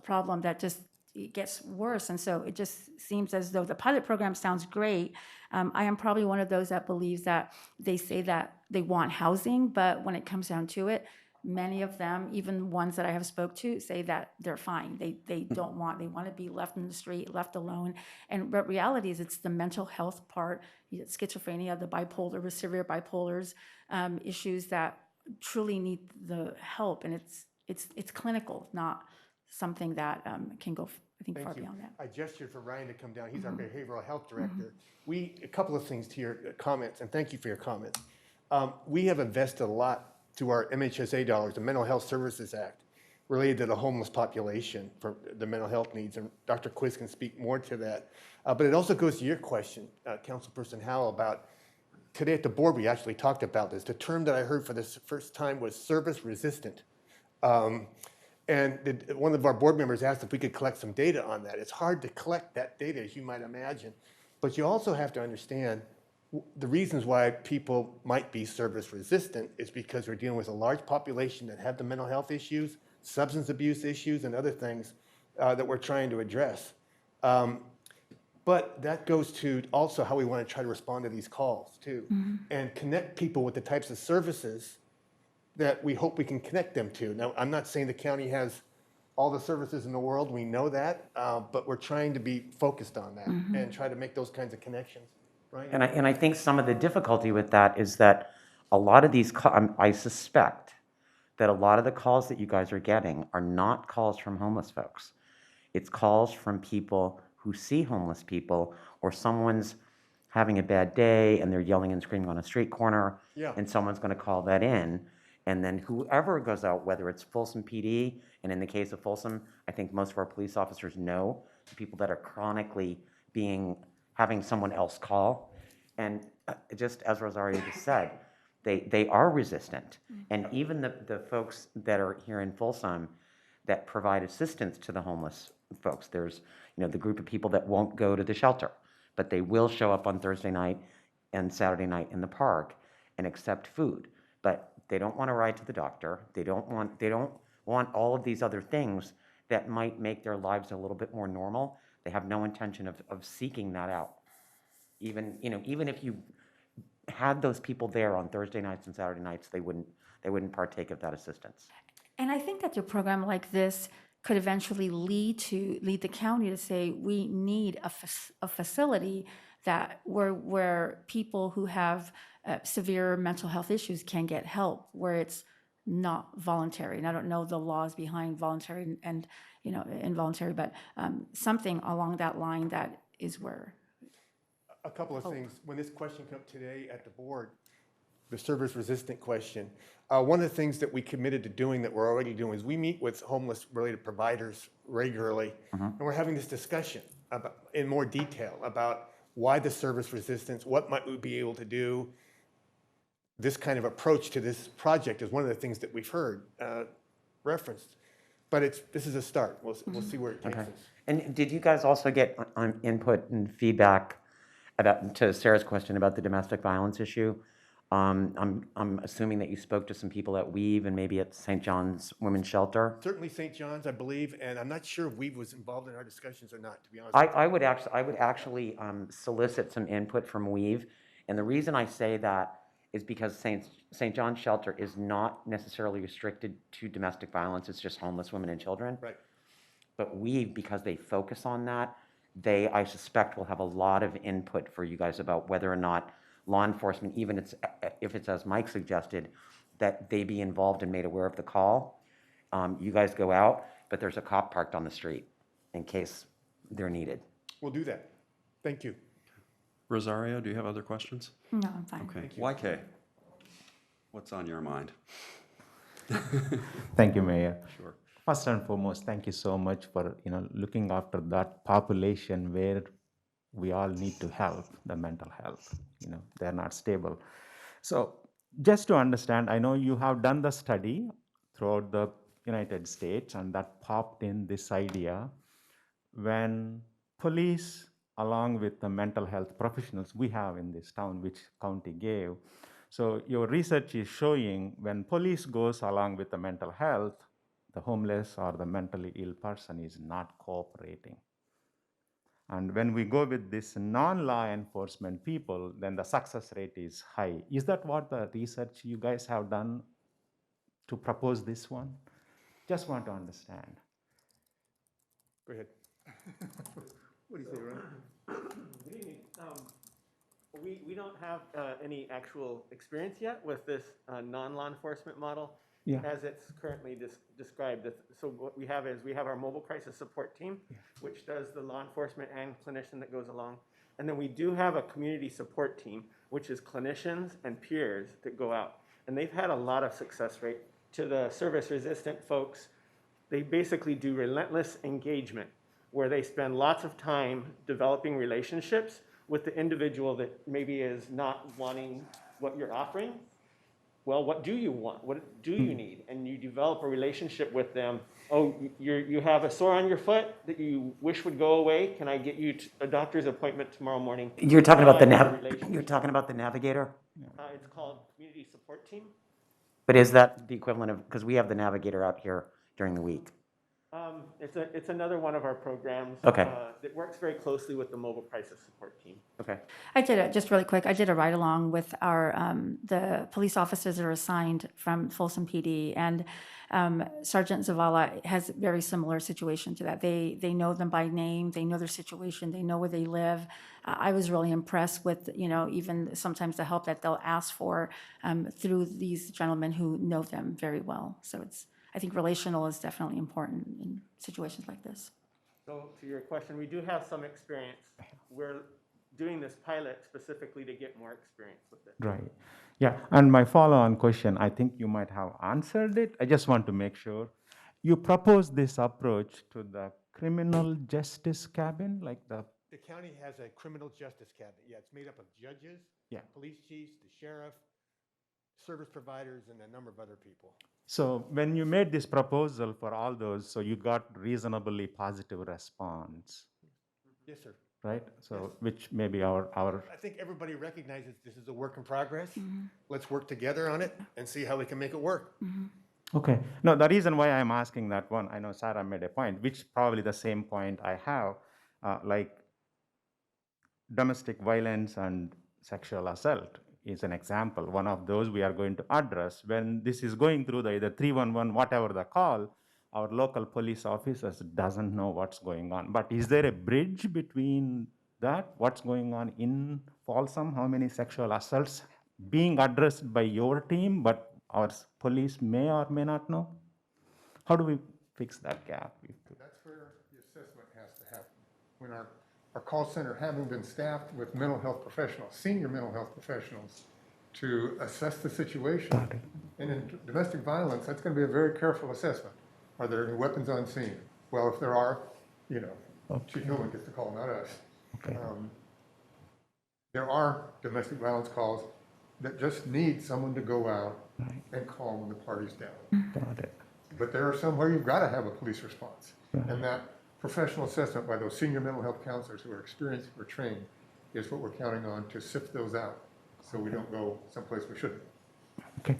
problem that just it gets worse. And so it just seems as though the pilot program sounds great. I am probably one of those that believes that they say that they want housing, but when it comes down to it, many of them, even ones that I have spoke to, say that they're fine. They want to be left in the street, left alone. But reality is it's the mental health part, schizophrenia, the bipolar, the severe bipolars, issues that truly need the help. And it's clinical, not something that can go, I think, far beyond that. I gestured for Ryan to come down. He's our behavioral health director. A couple of things to your comments, and thank you for your comments. We have invested a lot to our MHSA dollars, the Mental Health Services Act, related to the homeless population for the mental health needs, and Dr. Quiz can speak more to that. But it also goes to your question, Councilperson Howell, about today at the board we actually talked about this. The term that I heard for the first time was service resistant. And one of our board members asked if we could collect some data on that. It's hard to collect that data, as you might imagine, but you also have to understand the reasons why people might be service resistant is because we're dealing with a large population that have the mental health issues, substance abuse issues, and other things that we're trying to address. But that goes to also how we want to try to respond to these calls too, and connect people with the types of services that we hope we can connect them to. Now, I'm not saying the county has all the services in the world, we know that, but we're trying to be focused on that and try to make those kinds of connections. Right? And I think some of the difficulty with that is that a lot of these, I suspect that a lot of the calls that you guys are getting are not calls from homeless folks. It's calls from people who see homeless people, or someone's having a bad day and they're yelling and screaming on a street corner, and someone's going to call that in. And then whoever goes out, whether it's Folsom PD, and in the case of Folsom, I think most of our police officers know the people that are chronically having someone else call. And just as Rosario just said, they are resistant. And even the folks that are here in Folsom that provide assistance to the homeless folks, there's the group of people that won't go to the shelter, but they will show up on Thursday night and Saturday night in the park and accept food. But they don't want to ride to the doctor. They don't want all of these other things that might make their lives a little bit more normal. They have no intention of seeking that out. Even if you had those people there on Thursday nights and Saturday nights, they wouldn't partake of that assistance. And I think that a program like this could eventually lead the county to say, we need a facility that where people who have severe mental health issues can get help, where it's not voluntary. And I don't know the laws behind voluntary and involuntary, but something along that line that is where. A couple of things. When this question came up today at the board, the service-resistant question, one of the things that we committed to doing that we're already doing is we meet with homeless-related providers regularly, and we're having this discussion in more detail about why the service resistance, what might we be able to do. This kind of approach to this project is one of the things that we've heard referenced. But this is a start. We'll see where it takes us. And did you guys also get input and feedback to Sarah's question about the domestic violence issue? I'm assuming that you spoke to some people at Weave and maybe at St. John's Women's Shelter. Certainly St. John's, I believe, and I'm not sure if Weave was involved in our discussions or not, to be honest. I would actually solicit some input from Weave, and the reason I say that is because St. John's Shelter is not necessarily restricted to domestic violence. It's just homeless women and children. Right. But Weave, because they focus on that, I suspect will have a lot of input for you guys about whether or not law enforcement, even if it's as Mike suggested, that they be involved and made aware of the call. You guys go out, but there's a cop parked on the street in case they're needed. We'll do that. Thank you. Rosario, do you have other questions? No, I'm fine. Okay. YK, what's on your mind? Thank you, Mayor. Sure. First and foremost, thank you so much for looking after that population where we all need to help the mental health. They're not stable. So just to understand, I know you have done the study throughout the United States, and that popped in this idea when police, along with the mental health professionals we have in this town, which county gave. So your research is showing when police goes along with the mental health, the homeless or the mentally ill person is not cooperating. And when we go with this non-law enforcement people, then the success rate is high. Is that what the research you guys have done to propose this one? Just want to understand. Go ahead. What do you say, Ron? Good evening. We don't have any actual experience yet with this non-law enforcement model as it's currently described. So what we have our mobile crisis support team, which does the law enforcement and clinician that goes along. And then we do have a community support team, which is clinicians and peers that go out. And they've had a lot of success rate. To the service-resistant folks, they basically do relentless engagement, where they spend lots of time developing relationships with the individual that maybe is not wanting what you're offering. Well, what do you want? What do you need? And you develop a relationship with them. Oh, you have a sore on your foot that you wish would go away. Can I get you a doctor's appointment tomorrow morning? You're talking about you're talking about the navigator? It's called community support team. But is that the equivalent of, because we have the navigator out here during the week? It's another one of our programs Okay. that works very closely with the mobile crisis support team. Okay. Just really quick, I did a ride-along with the police officers that are assigned from Folsom PD, and Sergeant Zavala has a very similar situation to that. They know them by name, they know their situation, they know where they live. I was really impressed with, even sometimes the help that they'll ask for through these gentlemen who know them very well. So I think relational is definitely important in situations like this. So to your question, we do have some experience. We're doing this pilot specifically to get more experience with it. Right. Yeah. And my follow-on question, I think you might have answered it. I just want to make sure. You propose this approach to the criminal justice cabin, like the... The county has a criminal justice cabinet. Yeah, it's made up of judges, police chiefs, the sheriff, service providers, and a number of other people. So when you made this proposal for all those, so you got reasonably positive response. Yes, sir. Right? So which maybe our I think everybody recognizes this is a work in progress. Let's work together on it and see how we can make it work. Okay. No, the reason why I'm asking that one, I know Sarah made a point, which probably the same point I have, like domestic violence and sexual assault is an example. One of those we are going to address. When this is going through the either 311, whatever the call, our local police officers doesn't know what's going on. But is there a bridge between that? What's going on in Folsom? How many sexual assaults being addressed by your team, but our police may or may not know? How do we fix that gap? That's where the assessment has to happen. When our call center, having been staffed with mental health professionals, senior mental health professionals, to assess the situation. And in domestic violence, that's going to be a very careful assessment. Are there any weapons on scene? Well, if there are, you know, Chief Hillman gets the call, not us. Okay. There are domestic violence calls that just need someone to go out and call when the party's down. Got it. But there are some where you've got to have a police response. And that professional assessment by those senior mental health counselors who are experienced or trained is what we're counting on to sift those out so we don't go someplace we shouldn't. Okay.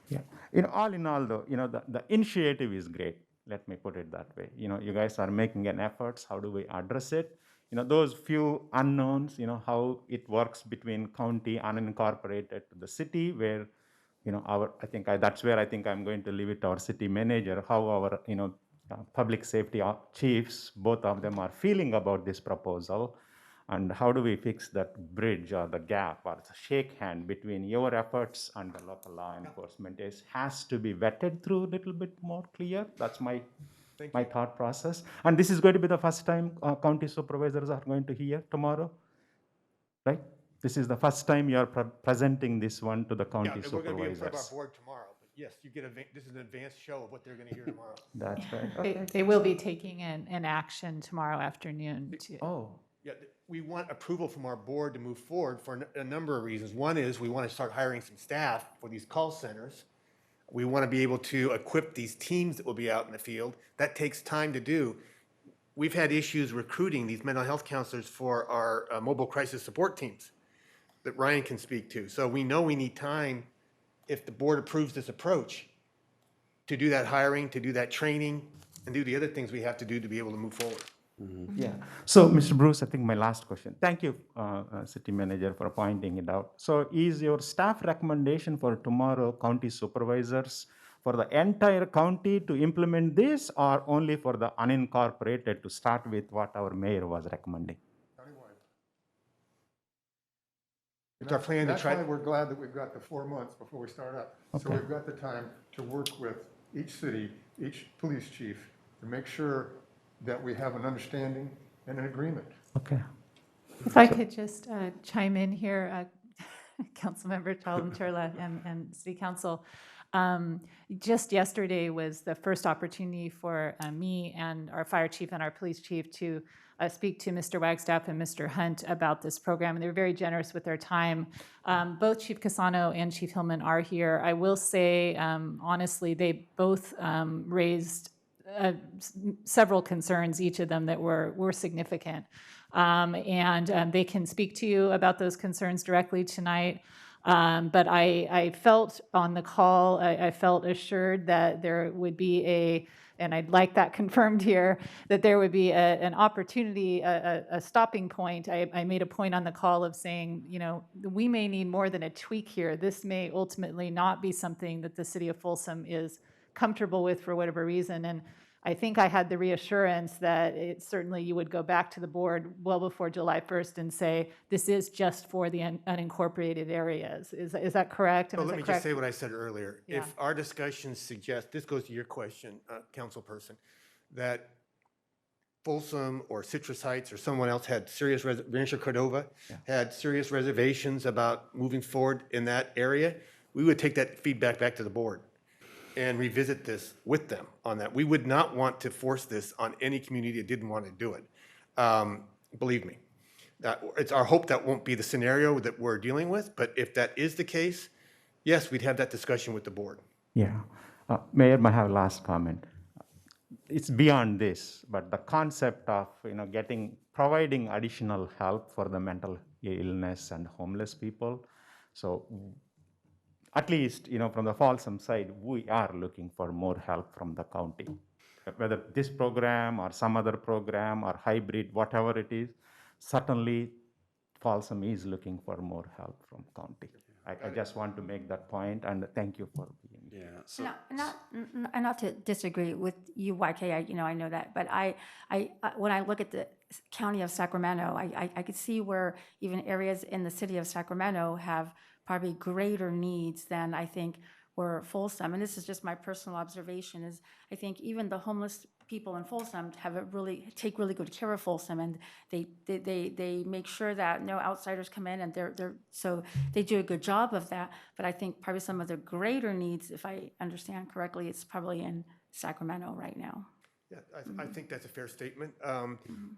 Yeah. You know, all in all, though, you know, the initiative is great. Let me put it that way. You know, you guys are making an effort. How do we address it? You know, those few unknowns, you know, how it works between county unincorporated to the city, where, you know, that's where I think I'm going to leave it to our city manager, how our, you know, public safety chiefs, both of them are feeling about this proposal, and how do we fix that bridge or the gap or the shake hand between your efforts and the local law enforcement has to be vetted through a little bit more clear. That's my thought process. And this is going to be the first time county supervisors are going to hear tomorrow, right? This is the first time you are presenting this one to the county supervisors. We're going to be in front of our board tomorrow. But yes, you get this is an advanced show of what they're going to hear tomorrow. That's right. Okay. They will be taking an action tomorrow afternoon. Yeah, we want approval from our board to move forward for a number of reasons. One is we want to start hiring some staff for these call centers. We want to be able to equip these teams that will be out in the field. That takes time to do. We've had issues recruiting these mental health counselors for our mobile crisis support teams that Ryan can speak to. So we know we need time, if the board approves this approach, to do that hiring, to do that training, and do the other things we have to do to be able to move forward. Mm-hmm. Yeah. So, Mr. Bruce, I think my last question. Thank you, City Manager, for pointing it out. So, is your staff recommendation for tomorrow, county supervisors, for the entire county to implement this, or only for the unincorporated to start with what our mayor was recommending? It's our plan to try. That's why we're glad that we've got the 4 months before we start up. Okay. So we've got the time to work with each city, each police chief, to make sure that we have an understanding and an agreement. Okay. If I could just chime in here, Councilmember Turla and City Council. Just yesterday was the first opportunity for me and our fire chief and our police chief to speak to Mr. Wagstaff and Mr. Hunt about this program, and they were very generous with their time. Both Chief Casano and Chief Hillman are here. I will say, honestly, they both raised several concerns, each of them that were significant. And they can speak to you about those concerns directly tonight. But I felt on the call, I felt assured that there would be and I'd like that confirmed here, that there would be an opportunity, a stopping point. I made a point on the call of saying, you know, we may need more than a tweak here. This may ultimately not be something that the city of Folsom is comfortable with for whatever reason. And I think I had the reassurance that certainly you would go back to the board well before July 1st and say, this is just for the unincorporated areas. Is that correct? So let me just say what I said earlier. Yeah. If our discussions suggest, this goes to your question, councilperson, that Folsom or Citrus Heights or someone else had serious, Rancho Cordova, had serious reservations about moving forward in that area, we would take that feedback back to the board and revisit this with them on that. We would not want to force this on any community that didn't want to do it. Believe me. It's our hope that won't be the scenario that we're dealing with, but if that is the case, yes, we'd have that discussion with the board. Yeah. Mayor, I have a last comment. It's beyond this, but the concept of, you know, providing additional help for the mental illness and homeless people. So at least, you know, from the Folsom side, we are looking for more help from the county. Whether this program or some other program or hybrid, whatever it is, certainly Folsom is looking for more help from county. I just want to make that point, and thank you for being here. Yeah. So not to disagree with you, YK. I know that, but I when I look at county of Sacramento. I could see where even areas in the city of Sacramento have probably greater needs than I think were Folsom. And this is just my personal observation, is I think even the homeless people in Folsom take really good care of Folsom, and they make sure that no outsiders come in, and so they do a good job of that. But I think probably some of the greater needs, if I understand correctly, it's probably in Sacramento right now. Yeah, I think that's a fair statement.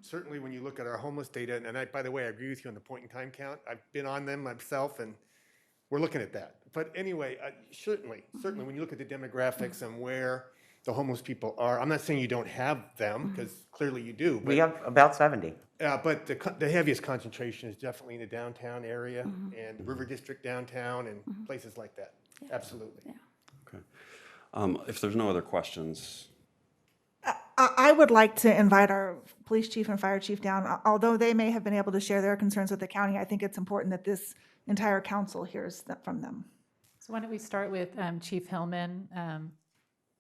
Certainly when you look at our homeless data, and by the way, I agree with you on the point in time count. I've been on them myself, and we're looking at that. But anyway, certainly when you look at the demographics and where the homeless people are, I'm not saying you don't have them, because clearly you do. We have about 70. But the heaviest concentration is definitely in the downtown area and River District downtown and places like that. Yeah. Absolutely. Yeah. Okay. If there's no other questions. I would like to invite our police chief and fire chief down. Although they may have been able to share their concerns with the county, I think it's important that this entire council hears that from them. So why don't we start with Chief Hillman?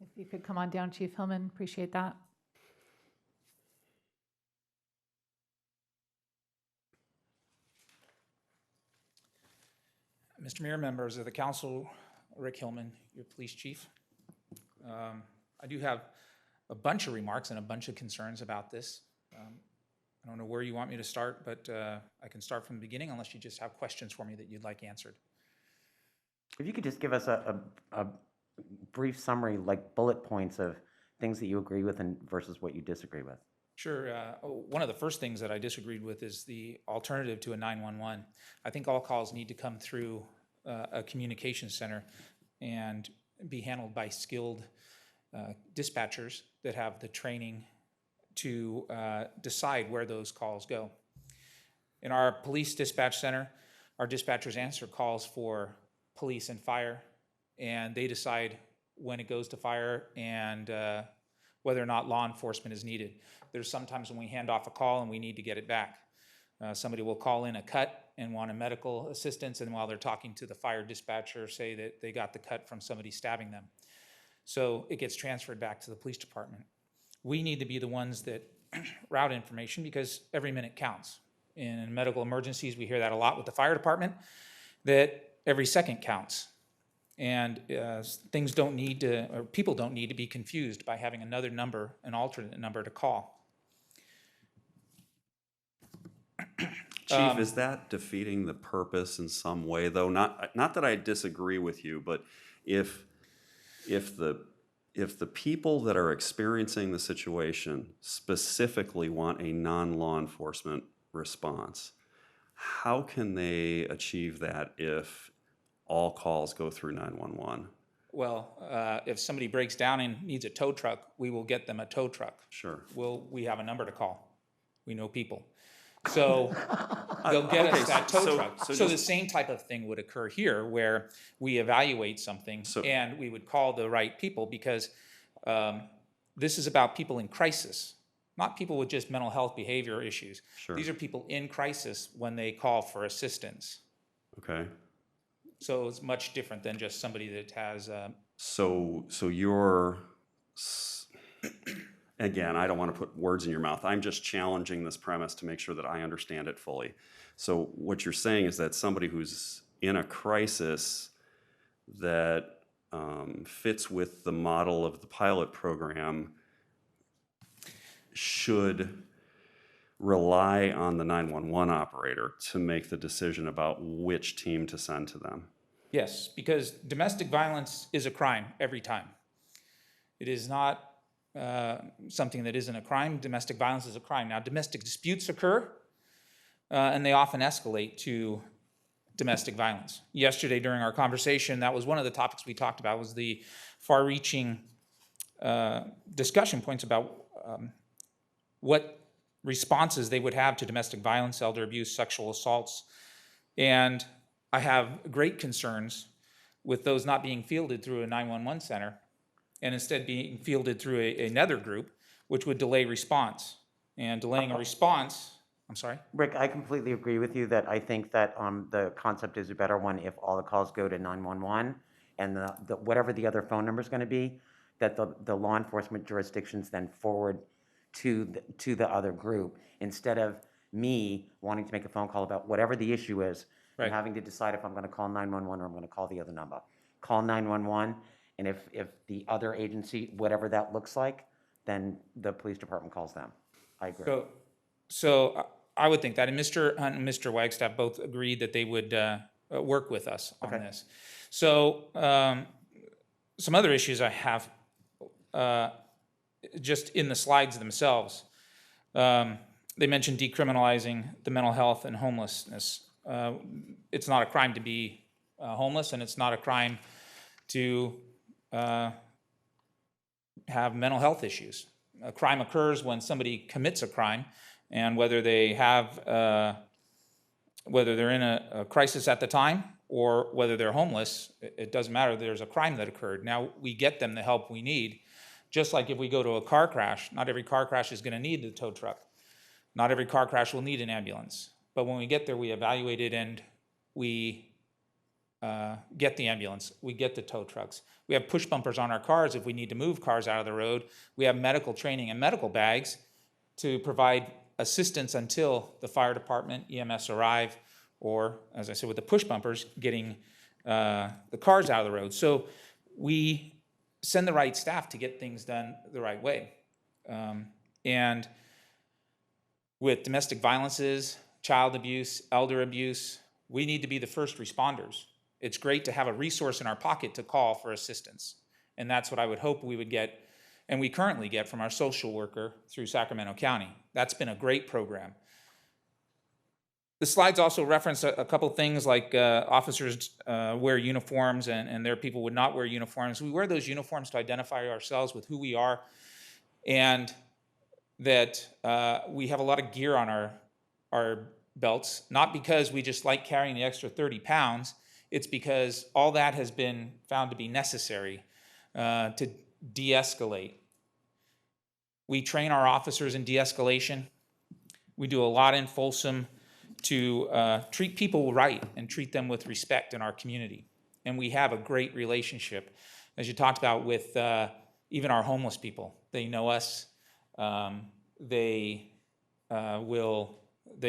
If you could come on down, Chief Hillman, appreciate that. Mr. Mayor, members of the council, Rick Hillman, your police chief. I do have a bunch of remarks and a bunch of concerns about this. I don't know where you want me to start, but I can start from the beginning unless you just have questions for me that you'd like answered. If you could just give us a brief summary, like bullet points of things that you agree with and versus what you disagree with. Sure. One of the first things that I disagreed with is the alternative to a 911. I think all calls need to come through a communication center and be handled by skilled dispatchers that have the training to decide where those calls go. In our police dispatch center, our dispatchers answer calls for police and fire, and they decide when it goes to fire and whether or not law enforcement is needed. There's sometimes when we hand off a call and we need to get it back. Somebody will call in a cut and want a medical assistance, and while they're talking to the fire dispatcher, say that they got the cut from somebody stabbing them. So it gets transferred back to the police department. We need to be the ones that route information because every minute counts. In medical emergencies, we hear that a lot with the fire department, that every second counts. And things don't need to, or people don't need to be confused by having another number, an alternate number to call. Chief, is that defeating the purpose in some way, though? Not that I disagree with you, but if the people that are experiencing the situation specifically want a non-law enforcement response, how can they achieve that if all calls go through 911? Well, if somebody breaks down and needs a tow truck, we will get them a tow truck. Sure. We have a number to call. We know people. So they'll get us that tow truck. So the same type of thing would occur here where we evaluate something and we would call the right people because this is about people in crisis, not people with just mental health behavior issues. Sure. These are people in crisis when they call for assistance. Okay. So it's much different than just somebody that has. So you're, again, I don't want to put words in your mouth. I'm just challenging this premise to make sure that I understand it fully. So what you're saying is that somebody who's in a crisis that fits with the model of the pilot program should rely on the 911 operator to make the decision about which team to send to them. Yes, because domestic violence is a crime every time. It is not something that isn't a crime. Domestic violence is a crime. Now, domestic disputes occur, and they often escalate to domestic violence. Yesterday, during our conversation, that was one of the topics we talked about, was the far-reaching discussion points about what responses they would have to domestic violence, elder abuse, sexual assaults. And I have great concerns with those not being fielded through a 911 center and instead being fielded through another group, which would delay response. And delaying a response, I'm sorry? Rick, I completely agree with you that I think that the concept is a better one if all the calls go to 911 and the whatever the other phone number is going to be, that the law enforcement jurisdictions then forward to the other group, instead of me wanting to make a phone call about whatever the issue is, Right. and having to decide if I'm going to call 911 or I'm going to call the other number. Call 911, and if the other agency, whatever that looks like, then the police department calls them. I agree. So I would think that, and Mr. Hunt and Mr. Wagstaff both agreed that they would work with us on this. So some other issues I have just in the slides themselves. They mentioned decriminalizing the mental health and homelessness. It's not a crime to be homeless, and it's not a crime to have mental health issues. A crime occurs when somebody commits a crime, and whether they have, whether they're in a crisis at the time or whether they're homeless, it doesn't matter. There's a crime that occurred. Now we get them the help we need. Just like if we go to a car crash, not every car crash is going to need the tow truck. Not every car crash will need an ambulance. But when we get there, we evaluate it and we get the ambulance, we get the tow trucks. We have push bumpers on our cars if we need to move cars out of the road. We have medical training and medical bags to provide assistance until the fire department, EMS arrive, or, as I said, with the push bumpers, getting the cars out of the road. So we send the right staff to get things done the right way. And with domestic violences, child abuse, elder abuse, we need to be the first responders. It's great to have a resource in our pocket to call for assistance. And that's what I would hope we would get, and we currently get from our social worker through Sacramento County. That's been a great program. The slides also reference a couple things like officers wear uniforms and their people would not wear uniforms. We wear those uniforms to identify ourselves with who we are, and that we have a lot of gear on our belts, not because we just like carrying the extra 30 pounds, it's because all that has been found to be necessary to de-escalate. We train our officers in de-escalation. We do a lot in Folsom to treat people right and treat them with respect in our community. And we have a great relationship, as you talked about, with even our homeless people. They know us. They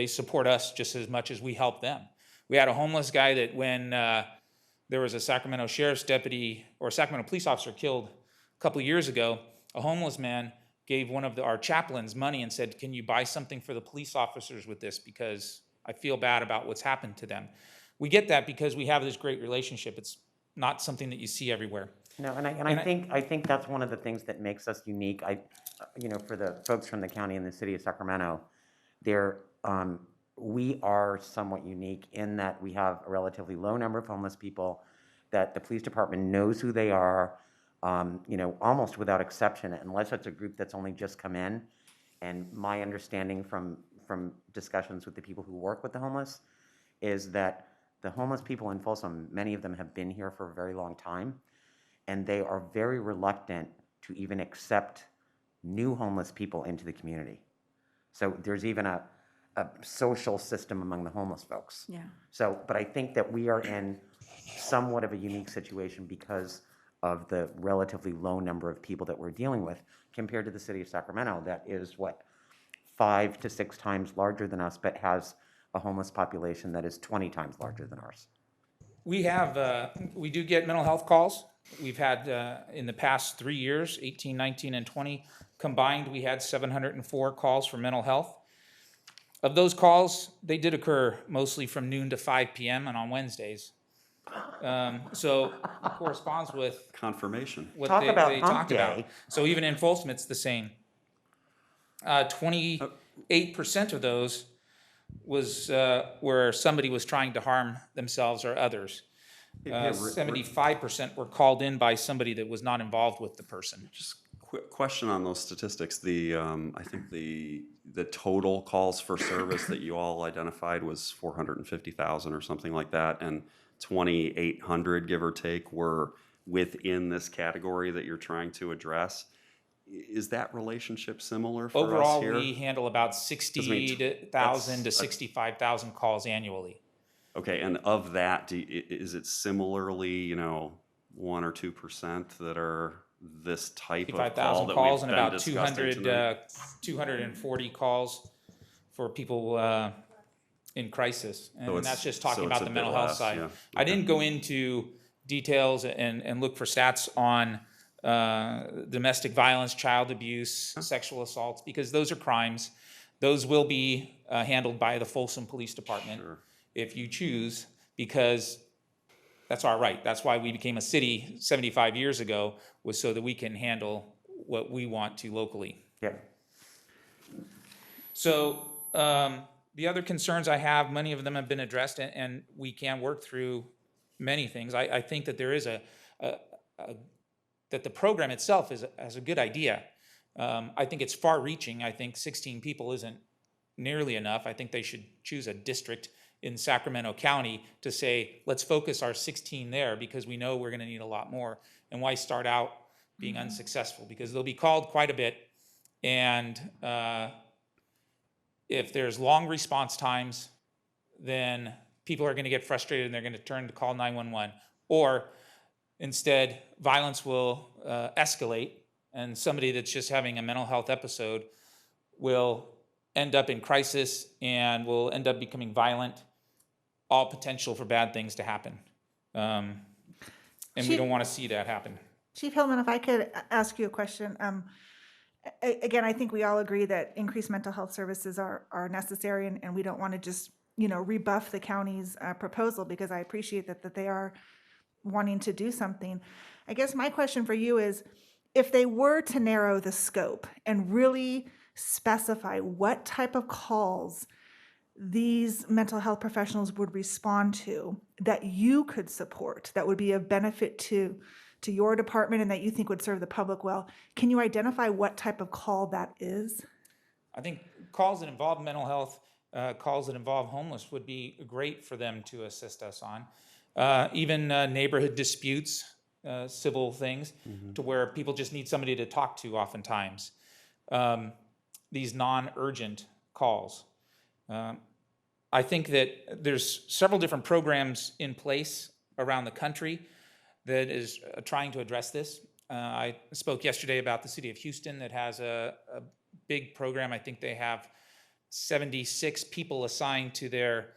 support us just as much as we help them. We had a homeless guy that when there was a Sacramento sheriff's deputy or Sacramento police officer killed a couple of years ago, a homeless man gave one of our chaplains money and said, "Can you buy something for the police officers with this, because I feel bad about what's happened to them." We get that because we have this great relationship. It's not something that you see everywhere. No, I think that's one of the things that makes us unique. For the folks from the county and the city of Sacramento, we are somewhat unique in that we have a relatively low number of homeless people, that the police department knows who they are, almost without exception, unless it's a group that's only just come in. And my understanding from discussions with the people who work with the homeless is that the homeless people in Folsom, many of them have been here for a very long time, and they are very reluctant to even accept new homeless people into the community. So there's even a social system among the homeless folks. Yeah. But I think that we are in somewhat of a unique situation because of the relatively low number of people that we're dealing with compared to the city of Sacramento that is, 5 to 6 times larger than us, but has a homeless population that is 20 times larger than ours. We do get mental health calls. We've had, in the past 3 years, 18, 19, and 20, combined, we had 704 calls for mental health. Of those calls, they did occur mostly from noon to 5 p.m. and on Wednesdays. So it corresponds with confirmation. What Talk they about talked day. about. So even in Folsom, it's the same. 28% of those was where somebody was trying to harm themselves or others. 75% were called in by somebody that was not involved with the person. Just quick question on those statistics. I think the total calls for service that you all identified was 450,000 or something like that, and 2,800, give or take, were within this category that you're trying to address. Is that relationship similar for us here? Overall, we handle about 60,000 to 65,000 calls annually. Okay, and of that, is it similarly, 1 or 2% that are this type of 55,000 call that calls we've and been about discussing tonight? 240 calls for people in crisis. And it's- that's just so talking it's about a the bit mental health less, side. yeah. I didn't go into details and look for stats on domestic violence, child abuse, sexual assaults, because those are crimes. Those will be handled by the Folsom Police Department if you choose, because that's our right. That's why we became a city 75 years ago, was so that we can handle what we want to locally. Yeah. So the other concerns I have, many of them have been addressed, and we can work through many things. I think that there is that the program itself has a good idea. I think it's far-reaching. I think 16 people isn't nearly enough. I think they should choose a district in Sacramento County to say, let's focus our 16 there, because we know we're going to need a lot more. And why start out being unsuccessful? Because they'll be called quite a bit, and if there's long response times, then people are going to get frustrated and they're going to turn to call 911. Or instead, violence will escalate, and somebody that's just having a mental health episode will end up in crisis and will end up becoming violent, all potential for bad things to happen. And we don't want to see that happen. Chief Hillman, if I could ask you a question. Again, I think we all agree that increased mental health services are necessary, and we don't want to just, rebuff the county's proposal, because I appreciate that they are wanting to do something. I guess my question for you is, if they were to narrow the scope and really specify what type of calls these mental health professionals would respond to that you could support, that would be of benefit to your department and that you think would serve the public well, can you identify what type of call that is? I think calls that involve mental health, calls that involve homeless would be great for them to assist us on. Even neighborhood disputes, civil things, to where people just need somebody to talk to oftentimes. These non-urgent calls. I think that there's several different programs in place around the country that is trying to address this. I spoke yesterday about the city of Houston that has a big program. I think they have 76 people assigned to their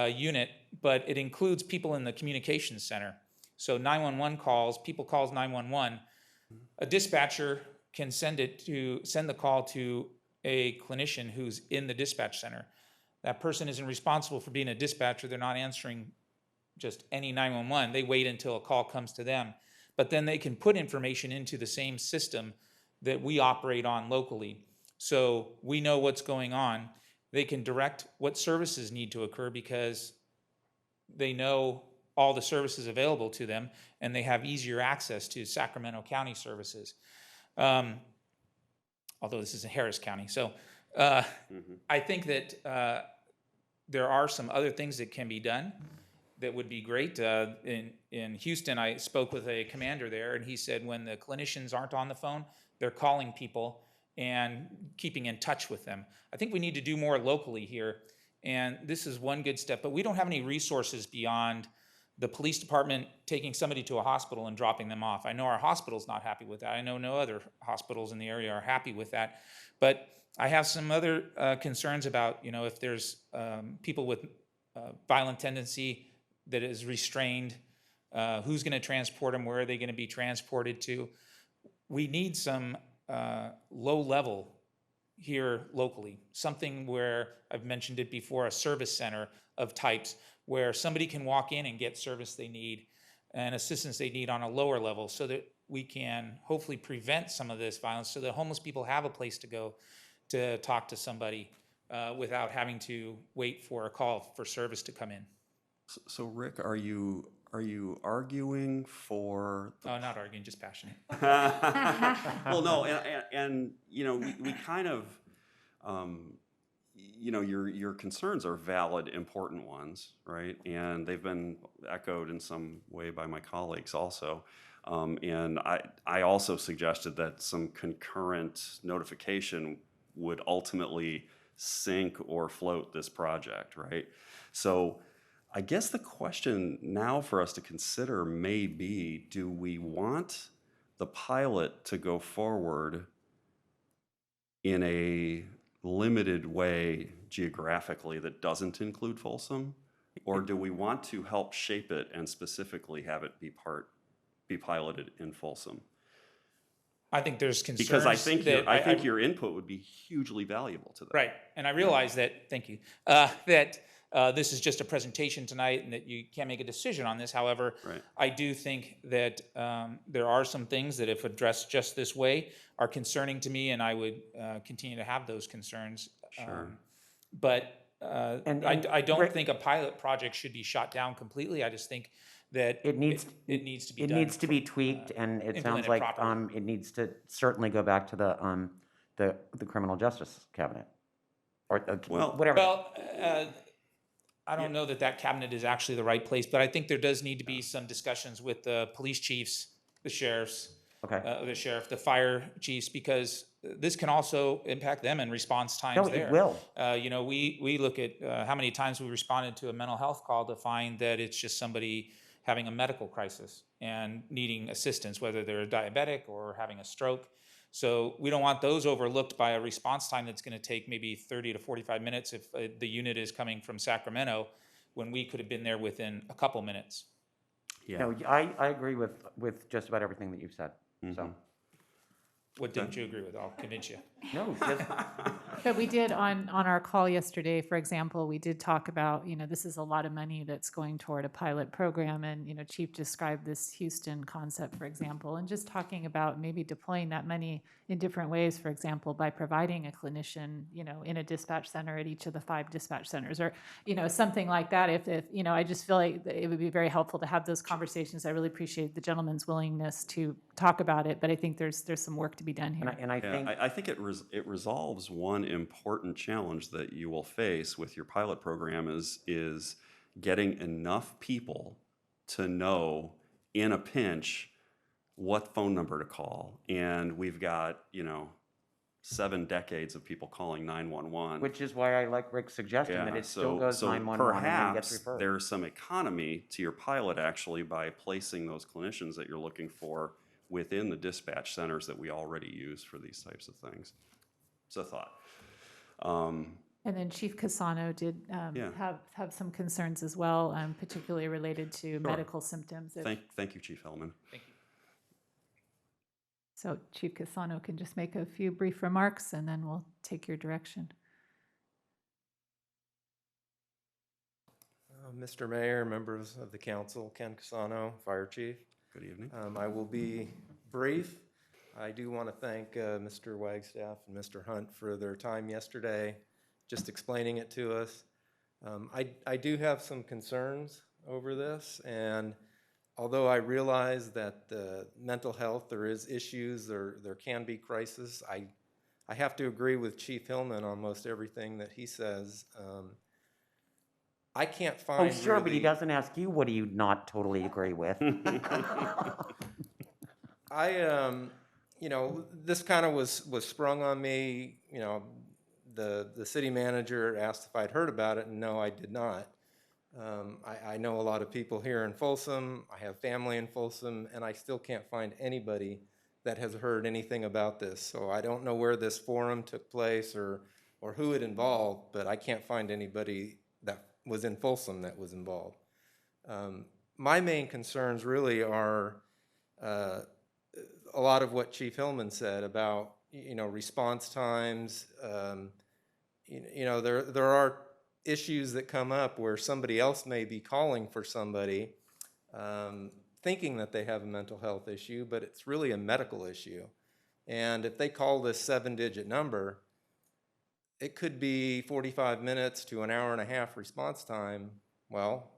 unit, but it includes people in the communications center. So 911 calls, people calls 911. A dispatcher can send the call to a clinician who's in the dispatch center. That person isn't responsible for being a dispatcher. They're not answering just any 911. They wait until a call comes to them. But then they can put information into the same system that we operate on locally. So we know what's going on. They can direct what services need to occur because they know all the services available to them, and they have easier access to Sacramento County services. Although this is in Harris County. So I think that there are some other things that can be done that would be great. In Houston, I spoke with a commander there, and he said when the clinicians aren't on the phone, they're calling people and keeping in touch with them. I think we need to do more locally here, and this is one good step, but we don't have any resources beyond the police department taking somebody to a hospital and dropping them off. I know our hospital's not happy with that. I know no other hospitals in the area are happy with that. But I have some other concerns about, if there's people with violent tendency that is restrained, who's going to transport them, where are they going to be transported to? We need some low level here locally, something where, I've mentioned it before, a service center of types where somebody can walk in and get service they need and assistance they need on a lower level, so that we can hopefully prevent some of this violence, so that homeless people have a place to go to talk to somebody without having to wait for a call for service to come in. So Rick, are you arguing for? Oh, not arguing, just passionate. Well, no, and we kind of, your concerns are valid, important ones, right? And they've been echoed in some way by my colleagues also. And I also suggested that some concurrent notification would ultimately sink or float this project, right? So I guess the question now for us to consider may be, do we want the pilot to go forward in a limited way geographically that doesn't include Folsom? Or do we want to help shape it and specifically have it be piloted in Folsom? I think there's concerns. Because I think that your input would be hugely valuable to that. Right, and I realize that, thank you, that this is just a presentation tonight and that you can't make a decision on this. However, Right. I do think that there are some things that if addressed just this way are concerning to me, and I would continue to have those concerns. Sure. But I don't think a pilot project should be shot down completely. I just think that It needs to be it done. needs to be tweaked, and it sounds implemented like properly. it needs to certainly go back to the criminal justice cabinet, or whatever. Well, I don't know that cabinet is actually the right place, but I think there does need to be some discussions with the police chiefs, the sheriffs, the fire chiefs, because this can also impact them in response times there. It will. We look at how many times we responded to a mental health call to find that it's just somebody having a medical crisis and needing assistance, whether they're diabetic or having a stroke. So we don't want those overlooked by a response time that's going to take maybe 30 to 45 minutes if the unit is coming from Sacramento, when we could have been there within a couple minutes. Yeah. No, I agree with just about everything that you've said. So. What didn't you agree with? I'll convince you. No, just But we did on our call yesterday, for example, we did talk about, this is a lot of money that's going toward a pilot program. And, Chief described this Houston concept, for example, and just talking about maybe deploying that money in different ways, for example, by providing a clinician, in a dispatch center at each of the 5 dispatch centers, or, something like that. If I just feel like it would be very helpful to have those conversations. I really appreciate the gentleman's willingness to talk about it, but I think there's some work to be done here. and I think I think it resolves one important challenge that you will face with your pilot program is getting enough people to know in a pinch what phone number to call. And we've got, 7 decades of people calling 911. which is why I like Rick's suggestion that it still goes 911 and then it gets perhaps referred. there's some economy to your pilot actually by placing those clinicians that you're looking for within the dispatch centers that we already use for these types of things. It's a thought. And then Chief Casano did have some concerns as well, particularly related to medical symptoms. Thank you, Chief Hellman. Thank you. So Chief Casano can just make a few brief remarks, and then we'll take your direction. Mr. Mayor, members of the council, Ken Casano, Fire Chief. Good evening. I will be brief. I do want to thank Mr. Wagstaff and Mr. Hunt for their time yesterday, just explaining it to us. I do have some concerns over this, and although I realize that mental health, there is issues, there can be crisis, I have to agree with Chief Hillman on most everything that he says. I can't find. Oh, sure, but he doesn't ask you, what do you not totally agree with? This kind of was sprung on me. The city manager asked if I'd heard about it, and no, I did not. I know a lot of people here in Folsom. I have family in Folsom, and I still can't find anybody that has heard anything about this. So I don't know where this forum took place or who it involved, but I can't find anybody that was in Folsom that was involved. My main concerns really are a lot of what Chief Hillman said about response times. There are issues that come up where somebody else may be calling for somebody thinking that they have a mental health issue, but it's really a medical issue. And if they call this 7-digit number, it could be 45 minutes to an hour and a half response time. Well,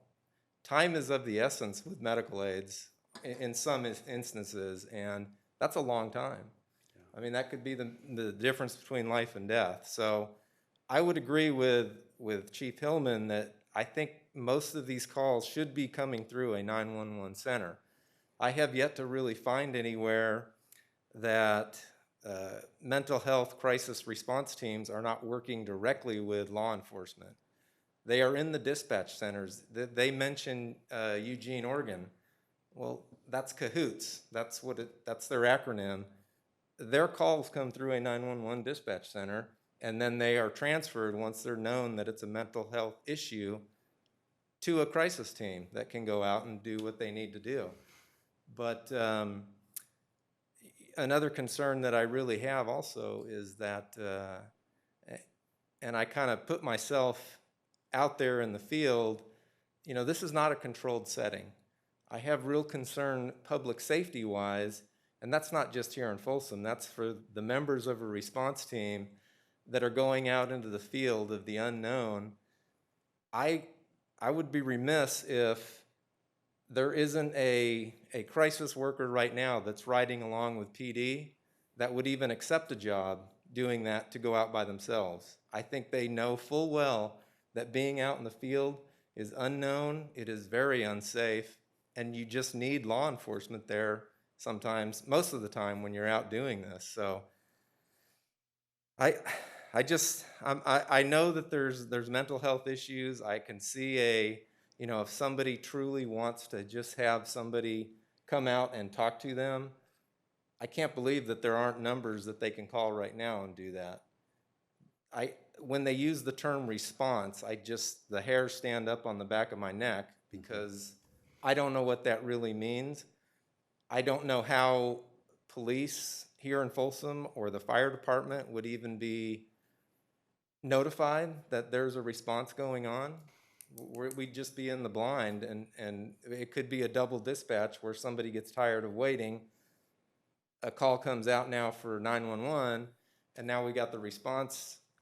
time is of the essence with medical aids in some instances, and that's a long time. I mean, that could be the difference between life and death. So I would agree with Chief Hillman that I think most of these calls should be coming through a 911 center. I have yet to really find anywhere that mental health crisis response teams are not working directly with law enforcement. They are in the dispatch centers. They mention Eugene, Oregon. Well, that's Cahoots. That's that's their acronym. Their calls come through a 911 dispatch center, and then they are transferred once they're known that it's a mental health issue to a crisis team that can go out and do what they need to do. But another concern that I really have also is that, and I kind of put myself out there in the field, you know, this is not a controlled setting. I have real concern public safety wise, and that's not just here in Folsom, that's for the members of a response team that are going out into the field of the unknown. I would be remiss if there isn't a crisis worker right now that's riding along with PD that would even accept a job doing that to go out by themselves. I think they know full well that being out in the field is unknown, it is very unsafe, and you just need law enforcement there sometimes, most of the time when you're out doing this. So I know that there's mental health issues. I can see you know, if somebody truly wants to just have somebody come out and talk to them, I can't believe that there aren't numbers that they can call right now and do that. When they use the term response, the hairs stand up on the back of my neck because I don't know what that really means. I don't know how police here in Folsom or the fire department would even be notified that there's a response going on. We'd just be in the blind, and it could be a double dispatch where somebody gets tired of waiting. A call comes out now for 911, and now we got the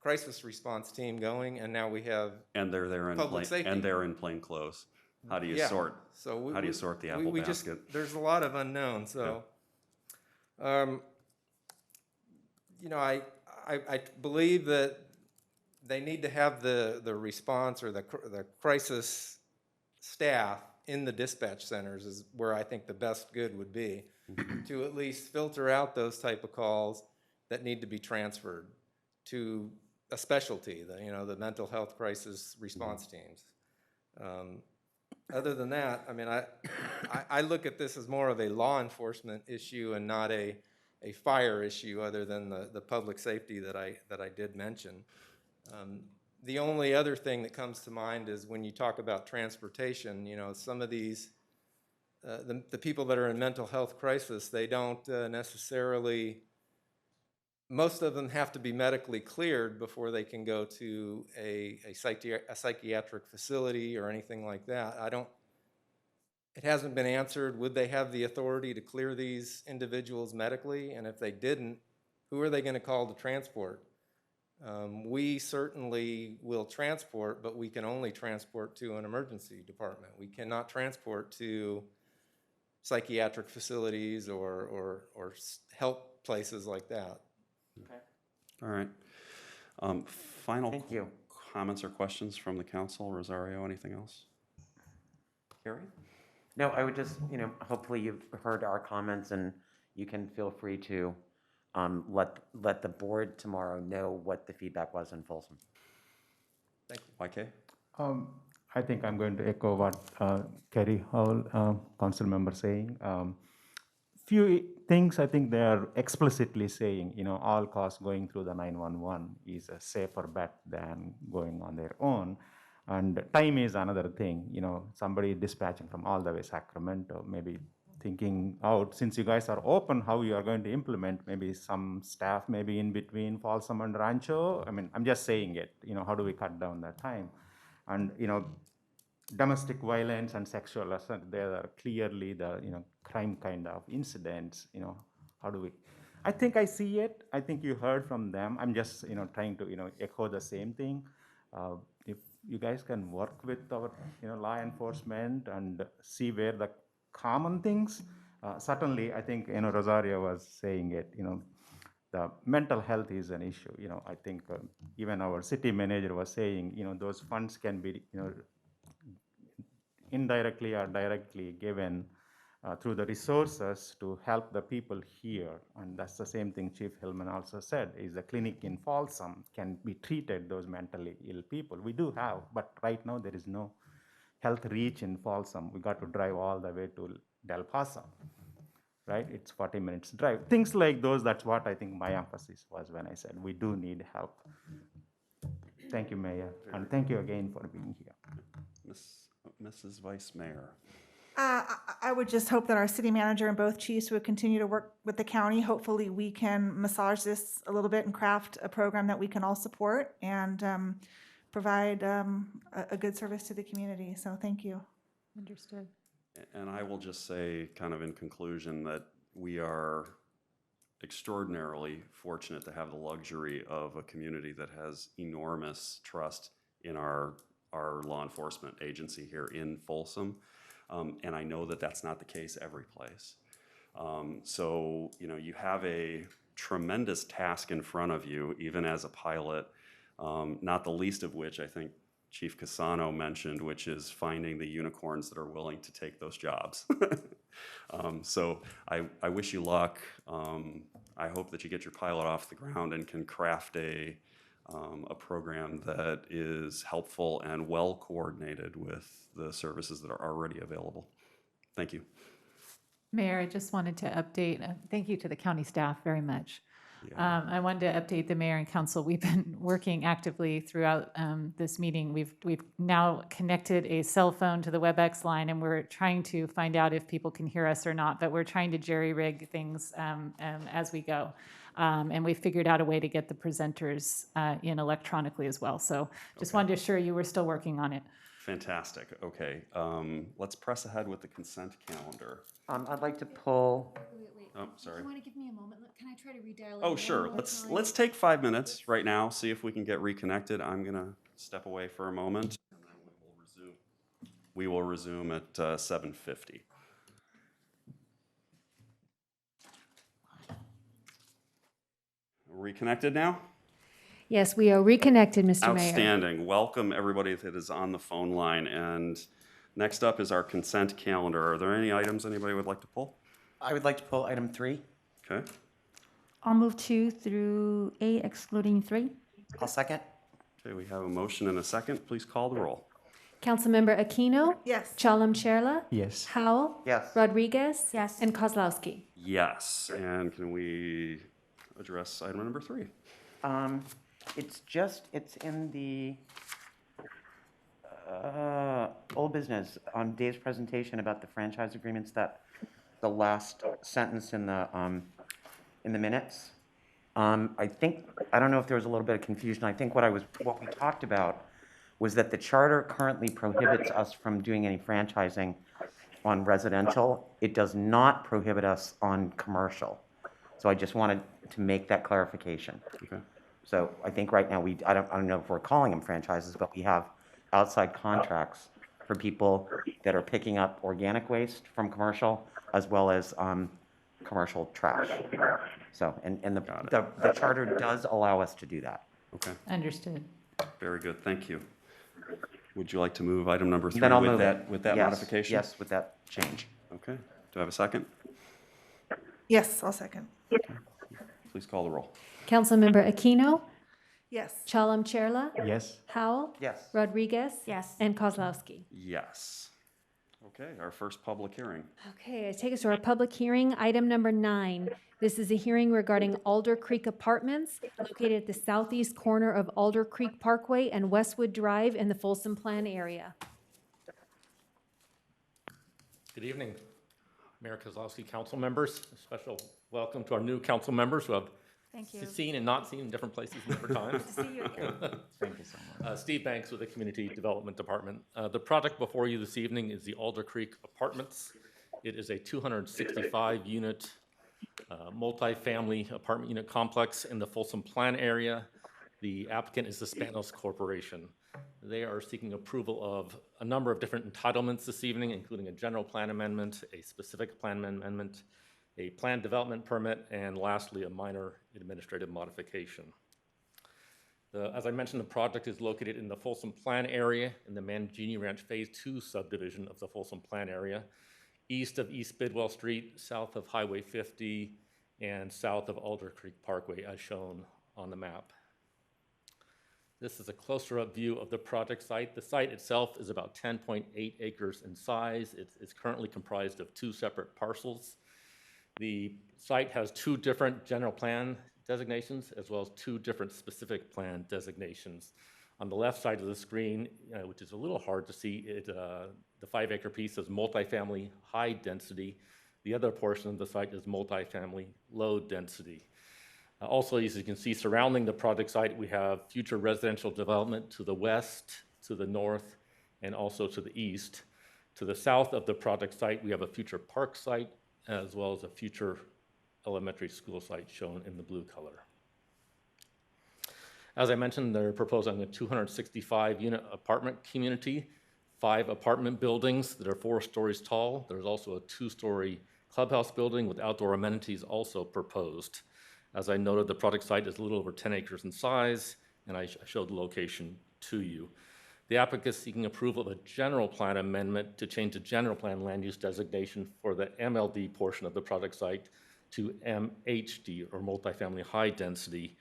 crisis response team going, and now we have public safety. And they're in plain clothes. How do you sort? So how do you sort the apple basket? There's a lot of unknowns. So, you know, I believe that they need to have the response or the crisis staff in the dispatch centers is where I think the best good would be to at least filter out those type of calls that need to be transferred to a specialty, the mental health crisis response teams. Other than that, I mean, I look at this as more of a law enforcement issue and not a fire issue, other than the public safety that I did mention. The only other thing that comes to mind is when you talk about transportation, you know, some of these, the people that are in mental health crisis, they don't necessarily, most of them have to be medically cleared before they can go to a psychiatric facility or anything like that. It hasn't been answered. Would they have the authority to clear these individuals medically? And if they didn't, who are they going to call to transport? We certainly will transport, but we can only transport to an emergency department. We cannot transport to psychiatric facilities or help places like that. Okay. All right. Final comments or questions from the council? Rosario, anything else? Carrie? No, I would just, you know, hopefully you've heard our comments, and you can feel free to let the board tomorrow know what the feedback was in Folsom. Thank you. YK? I think I'm going to echo what Kerry Howell, council member, saying. Few things I think they are explicitly saying, you know, all calls going through the 911 is a safer bet than going on their own. And time is another thing, you know, somebody dispatching from all the way Sacramento, maybe thinking out, since you guys are open, how you are going to implement, maybe some staff maybe in between Folsom and Rancho. I mean, I'm just saying it, you know, how do we cut down that time? And, you know, domestic violence and sexual assault, they are clearly the, you know, crime kind of incidents, you know, how do we, I think I see it. I think you heard from them. I'm just, you know, trying to, you know, echo the same thing. If you guys can work with our, you know, law enforcement and see where the common things, certainly I think, you know, Rosario was saying it, you know, the mental health is an issue. You know, I think even our city manager was saying, you know, those funds can be, you know, indirectly or directly given through the resources to help the people here. And that's the same thing Chief Hillman also said, is the clinic in Folsom can be treated those mentally ill people. We do have, but right now there is no health reach in Folsom, we got to drive all the way to Del Paso, right? It's 40 minutes drive. Things like those, that's what I think my emphasis was when I said we do need help. Thank you, Mayor, and thank you again for being here. Mrs. Vice Mayor. I would just hope that our city manager and both chiefs would continue to work with the county. Hopefully, we can massage this a little bit and craft a program that we can all support and provide a good service to the community. So thank you. Understood. And I will just say, kind of in conclusion, that we are extraordinarily fortunate to have the luxury of a community that has enormous trust in our law enforcement agency here in Folsom. And I know that that's not the case every place. So, you know, you have a tremendous task in front of you, even as a pilot, not the least of which I think Chief Casano mentioned, which is finding the unicorns that are willing to take those jobs. So I wish you luck. I hope that you get your pilot off the ground and can craft a program that is helpful and well coordinated with the services that are already available. Thank you. Mayor, I just wanted to update, thank you to the county staff very much. I wanted to update the mayor and council. We've been working actively throughout this meeting. We've now connected a cell phone to the WebEx line, and we're trying to find out if people can hear us or not, but we're trying to jerry-rig things as we go. And we figured out a way to get the presenters in electronically as well. So just wanted to assure you we're still working on it. Fantastic. Okay. Let's press ahead with the consent calendar. I'd like to pull. Oh, sorry. Do you want to give me a moment? Can I try to redial it? Oh, sure. Let's take 5 minutes right now, see if we can get reconnected. I'm going to step away for a moment, and then we will resume at 7:50. Reconnected now? Yes, we are reconnected, Mr. Mayor. Outstanding. Welcome everybody that is on the phone line. And next up is our consent calendar. Are there any items anybody would like to pull? I would like to pull item 3. Okay. I'll move 2 through 8, excluding 3. I'll second. Okay, we have a motion and a second. Please call the roll. Councilmember Aquino? Yes. Chalem Chella? Yes. Howell? Yes. Rodriguez? Yes. And Kozlowski? Yes. And can we address item number 3? It's in the old business on Dave's presentation about the franchise agreements, that the last sentence in the minutes. I don't know if there was a little bit of confusion. I think what we talked about was that the charter currently prohibits us from doing any franchising on residential. It does not prohibit us on commercial. So I just wanted to make that clarification. Okay. So I think right now I don't know if we're calling them franchises, but we have outside contracts for people that are picking up organic waste from commercial as well as commercial trash. So and the charter does allow us to do that. Okay. Understood. Very good. Thank you. Would you like to move item number 3 Then I'll with move that it. with that Yes, modification? Yes, with that change. Okay. Do I have a second? Yes, I'll second. Please call the roll. Councilmember Aquino? Yes. Chalem Chella? Yes. Howell? Yes. Rodriguez? Yes. And Kozlowski? Yes. Okay, our first public hearing. Okay, I take us to our public hearing, item number 9. This is a hearing regarding Alder Creek Apartments located at the southeast corner of Alder Creek Parkway and Westwood Drive in the Folsom Plan area. Good evening, Mayor Kozlowski, council members. A special welcome to our new council members who have seen and not seen in different places in different times. Good to see you again. Thank you so much. Steve Banks with the Community Development Department. The project before you this evening is the Alder Creek Apartments. It is a 265-unit multi-family apartment unit complex in the Folsom Plan area. The applicant is the Spanos Corporation. They are seeking approval of a number of different entitlements this evening, including a general plan amendment, a specific plan amendment, a plan development permit, and lastly, a minor administrative modification. As I mentioned, the project is located in the Folsom Plan area in the Mangini Ranch Phase 2 subdivision of the Folsom Plan area, east of East Bidwell Street, south of Highway 50, and south of Alder Creek Parkway, as shown on the map. This is a closer-up view of the project site. The site itself is about 10.8 acres in size. It's currently comprised of 2 separate parcels. The site has 2 different general plan designations as well as 2 different specific plan designations. On the left side of the screen, which is a little hard to see, the 5-acre piece is multifamily high density. The other portion of the site is multifamily low density. Also, as you can see, surrounding the project site, we have future residential development to the west, to the north, and also to the east. To the south of the project site, we have a future park site, as well as a future elementary school site shown in the blue color. As I mentioned, they're proposing a 265-unit apartment community, 5 apartment buildings that are 4 stories tall. There's also a 2-story clubhouse building with outdoor amenities also proposed. As I noted, the project site is a little over 10 acres in size, and I showed the location to you. The applicant is seeking approval of a general plan amendment to change the general plan land use designation for the MLD portion of the project site to MHD, or multifamily high density.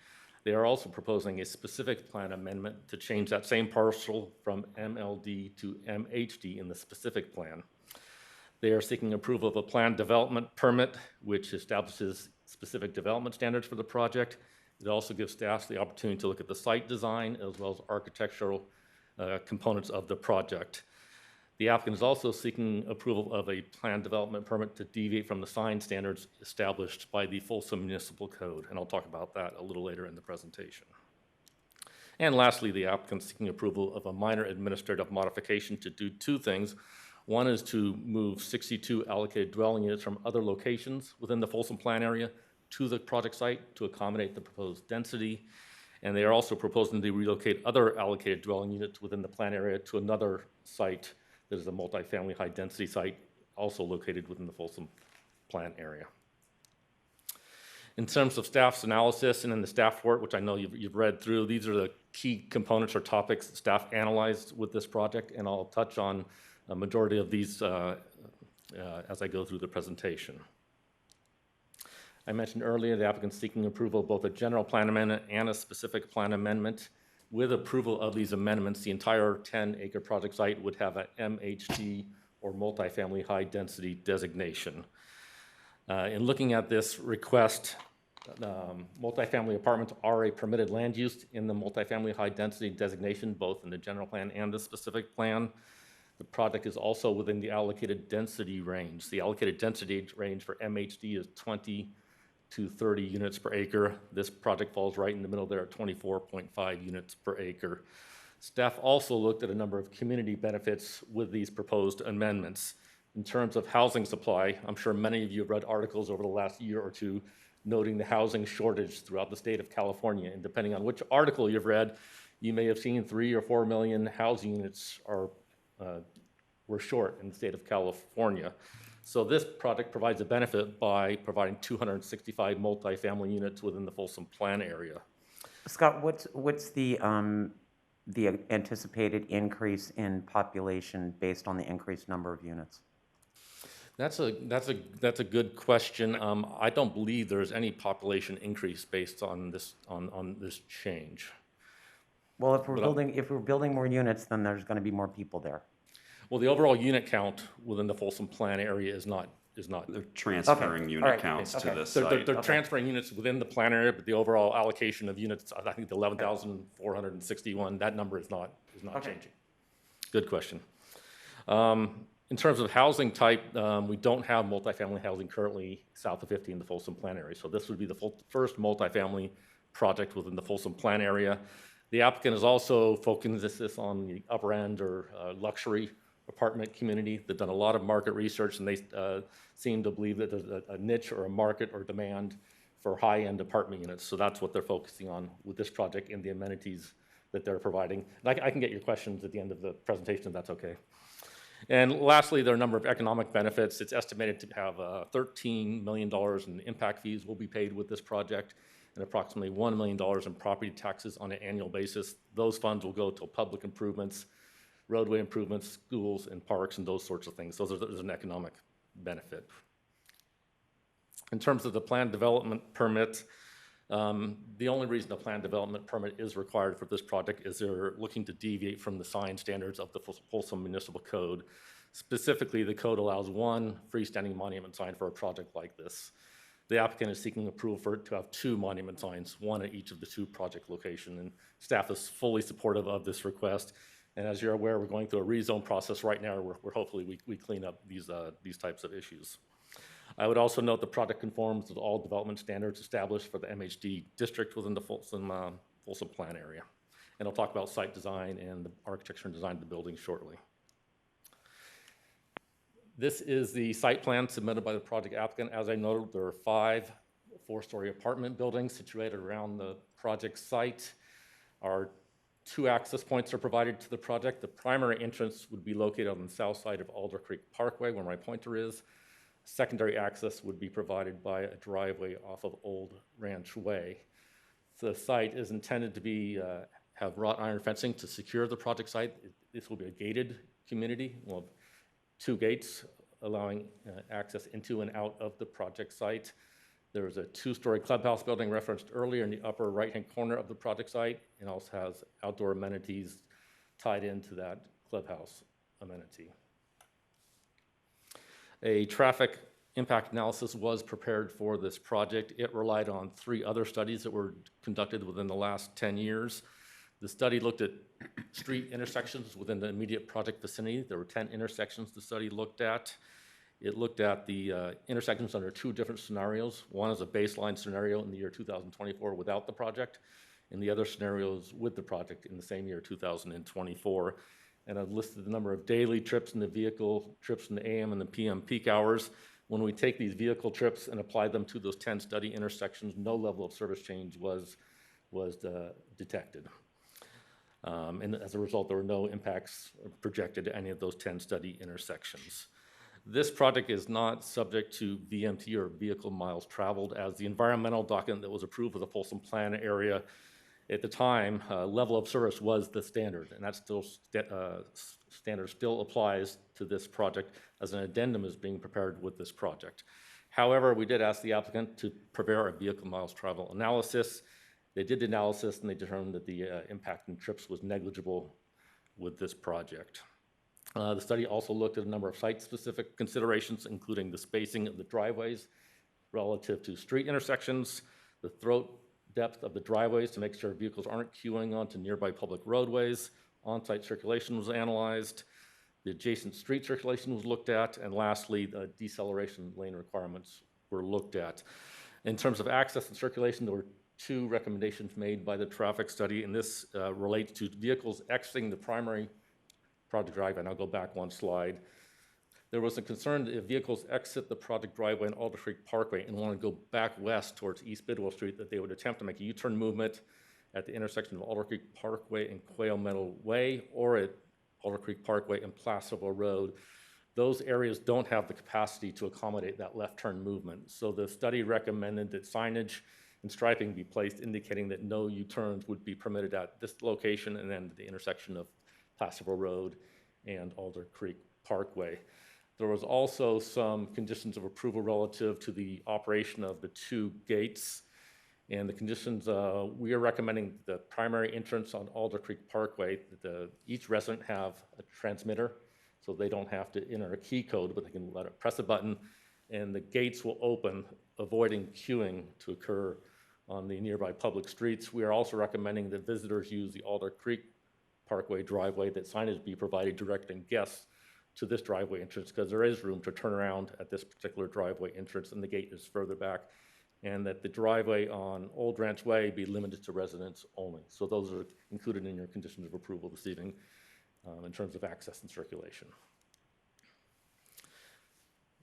They are also proposing a specific plan amendment to change that same parcel from MLD to MHD in the specific plan. They are seeking approval of a plan development permit, which establishes specific development standards for the project. It also gives staff the opportunity to look at the site design as well as architectural components of the project. The applicant is also seeking approval of a plan development permit to deviate from the sign standards established by the Folsom Municipal Code, and I'll talk about that a little later in the presentation. And lastly, the applicant is seeking approval of a minor administrative modification to do 2 things. One is to move 62 allocated dwelling units from other locations within the Folsom plan area to the project site to accommodate the proposed density. And they are also proposing to relocate other allocated dwelling units within the plan area to another site that is a multifamily high density site also located within the Folsom plan area. In terms of staff's analysis and in the staff report, which I know you've read through, these are the key components or topics that staff analyzed with this project, and I'll touch on a majority of these as I go through the presentation. I mentioned earlier the applicant seeking approval of both a general plan amendment and a specific plan amendment. With approval of these amendments, the entire 10-acre project site would have a MHD, or multifamily high density designation. In looking at this request, multifamily apartments are a permitted land use in the multifamily high density designation, both in the general plan and the specific plan. The project is also within the allocated density range. The allocated density range for MHD is 20 to 30 units per acre. This project falls right in the middle there at 24.5 units per acre. Staff also looked at a number of community benefits with these proposed amendments. In terms of housing supply, I'm sure many of you have read articles over the last year or two noting the housing shortage throughout the state of California. And depending on which article you've read, you may have seen 3 or 4 million housing units were short in the state of California. So this project provides a benefit by providing 265 multifamily units within the Folsom plan area. Scott, what's the anticipated increase in population based on the increased number of units? That's a good question. I don't believe there's any population increase based on this this change. Well, if we're building more units, then there's going to be more people there. Well, the overall unit count within the Folsom plan area is not. They're transferring unit counts to this site. They're transferring units within the plan area, but the overall allocation of units, I think the 11,461, that number is not changing. Good question. In terms of housing type, we don't have multifamily housing currently south of 50 in the Folsom plan area. So this would be the first multifamily project within the Folsom plan area. The applicant is also focusing this on the upper end or luxury apartment community. They've done a lot of market research, and they seem to believe that there's a niche or a market or demand for high-end apartment units. So that's what they're focusing on with this project and the amenities that they're providing. And I can get your questions at the end of the presentation if that's okay. And lastly, there are a number of economic benefits. It's estimated to have $13 million in impact fees will be paid with this project, and approximately $1 million in property taxes on an annual basis. Those funds will go to public improvements, roadway improvements, schools and parks and those sorts of things. There's an economic benefit. In terms of the plan development permit, The only reason a plan development permit is required for this project is they're looking to deviate from the sign standards of the Folsom Municipal Code. Specifically, the code allows one freestanding monument sign for a project like this. The applicant is seeking approval for it to have 2 monument signs, one at each of the 2 project locations, and staff is fully supportive of this request. And as you're aware, we're going through a rezone process right now where hopefully we clean up these types of issues. I would also note the project conforms with all development standards established for the MHD district within the Folsom plan area. And I'll talk about site design and the architecture and design of the building shortly. This is the site plan submitted by the project applicant. As I noted, there are 5 4-story apartment buildings situated around the project site. Our 2 access points are provided to the project. The primary entrance would be located on the south side of Alder Creek Parkway, where my pointer is. Secondary access would be provided by a driveway off of Old Ranch Way. The site is intended to be have wrought iron fencing to secure the project site. This will be a gated community. Well, 2 gates allowing access into and out of the project site. There is a 2-story clubhouse building referenced earlier in the upper right-hand corner of the project site, and also has outdoor amenities tied into that clubhouse amenity. A traffic impact analysis was prepared for this project. It relied on 3 other studies that were conducted within the last 10 years. The study looked at street intersections within the immediate project vicinity. There were 10 intersections the study looked at. It looked at the intersections under 2 different scenarios. One is a baseline scenario in the year 2024 without the project, and the other scenarios with the project in the same year, 2024. And I've listed the number of daily trips in the vehicle, trips in the AM and the PM peak hours. When we take these vehicle trips and apply them to those 10 study intersections, no level of service change was detected. And as a result, there were no impacts projected to any of those 10 study intersections. This project is not subject to VMT or vehicle miles traveled, as the environmental document that was approved for the Folsom Plan area at the time, level of service was the standard, and that standard still applies to this project as an addendum is being prepared with this project. However, we did ask the applicant to prepare a vehicle miles travel analysis. They did the analysis and they determined that the impact in trips was negligible with this project. The study also looked at a number of site-specific considerations, including the spacing of the driveways relative to street intersections, the throat depth of the driveways to make sure vehicles aren't queuing onto nearby public roadways. On-site circulation was analyzed. The adjacent street circulation was looked at. And lastly, the deceleration lane requirements were looked at. In terms of access and circulation, there were 2 recommendations made by the traffic study, and this relates to vehicles exiting the primary project driveway. And I'll go back 1 slide. There was a concern that if vehicles exit the project driveway in Alder Creek Parkway and want to go back west towards East Bidwell Street, that they would attempt to make a U-turn movement at the intersection of Alder Creek Parkway and Quail Meadow Way, or at Alder Creek Parkway and Placerville Road. Those areas don't have the capacity to accommodate that left turn movement. So the study recommended that signage and striping be placed indicating that no U-turns would be permitted at this location and then the intersection of Placerville Road and Alder Creek Parkway. There was also some conditions of approval relative to the operation of the 2 gates. And the conditions, we are recommending the primary entrance on Alder Creek Parkway, that each resident have a transmitter, so they don't have to enter a key code, but they can press a button, and the gates will open, avoiding queuing to occur on the nearby public streets. We are also recommending that visitors use the Alder Creek Parkway driveway, that signage be provided directing guests to this driveway entrance, because there is room to turn around at this particular driveway entrance, and the gate is further back, and that the driveway on Old Ranch Way be limited to residents only. So those are included in your conditions of approval this evening in terms of access and circulation.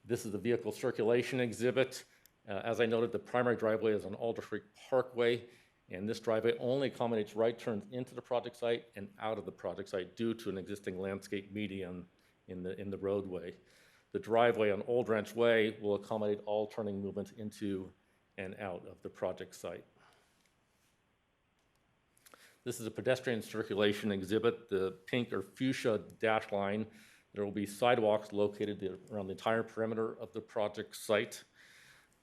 This is the vehicle circulation exhibit. As I noted, the primary driveway is on Alder Creek Parkway, and this driveway only accommodates right turns into the project site and out of the project site due to an existing landscape median in the roadway. The driveway on Old Ranch Way will accommodate all turning movements into and out of the project site. This is a pedestrian circulation exhibit, the pink or fuchsia dash line. There will be sidewalks located around the entire perimeter of the project site.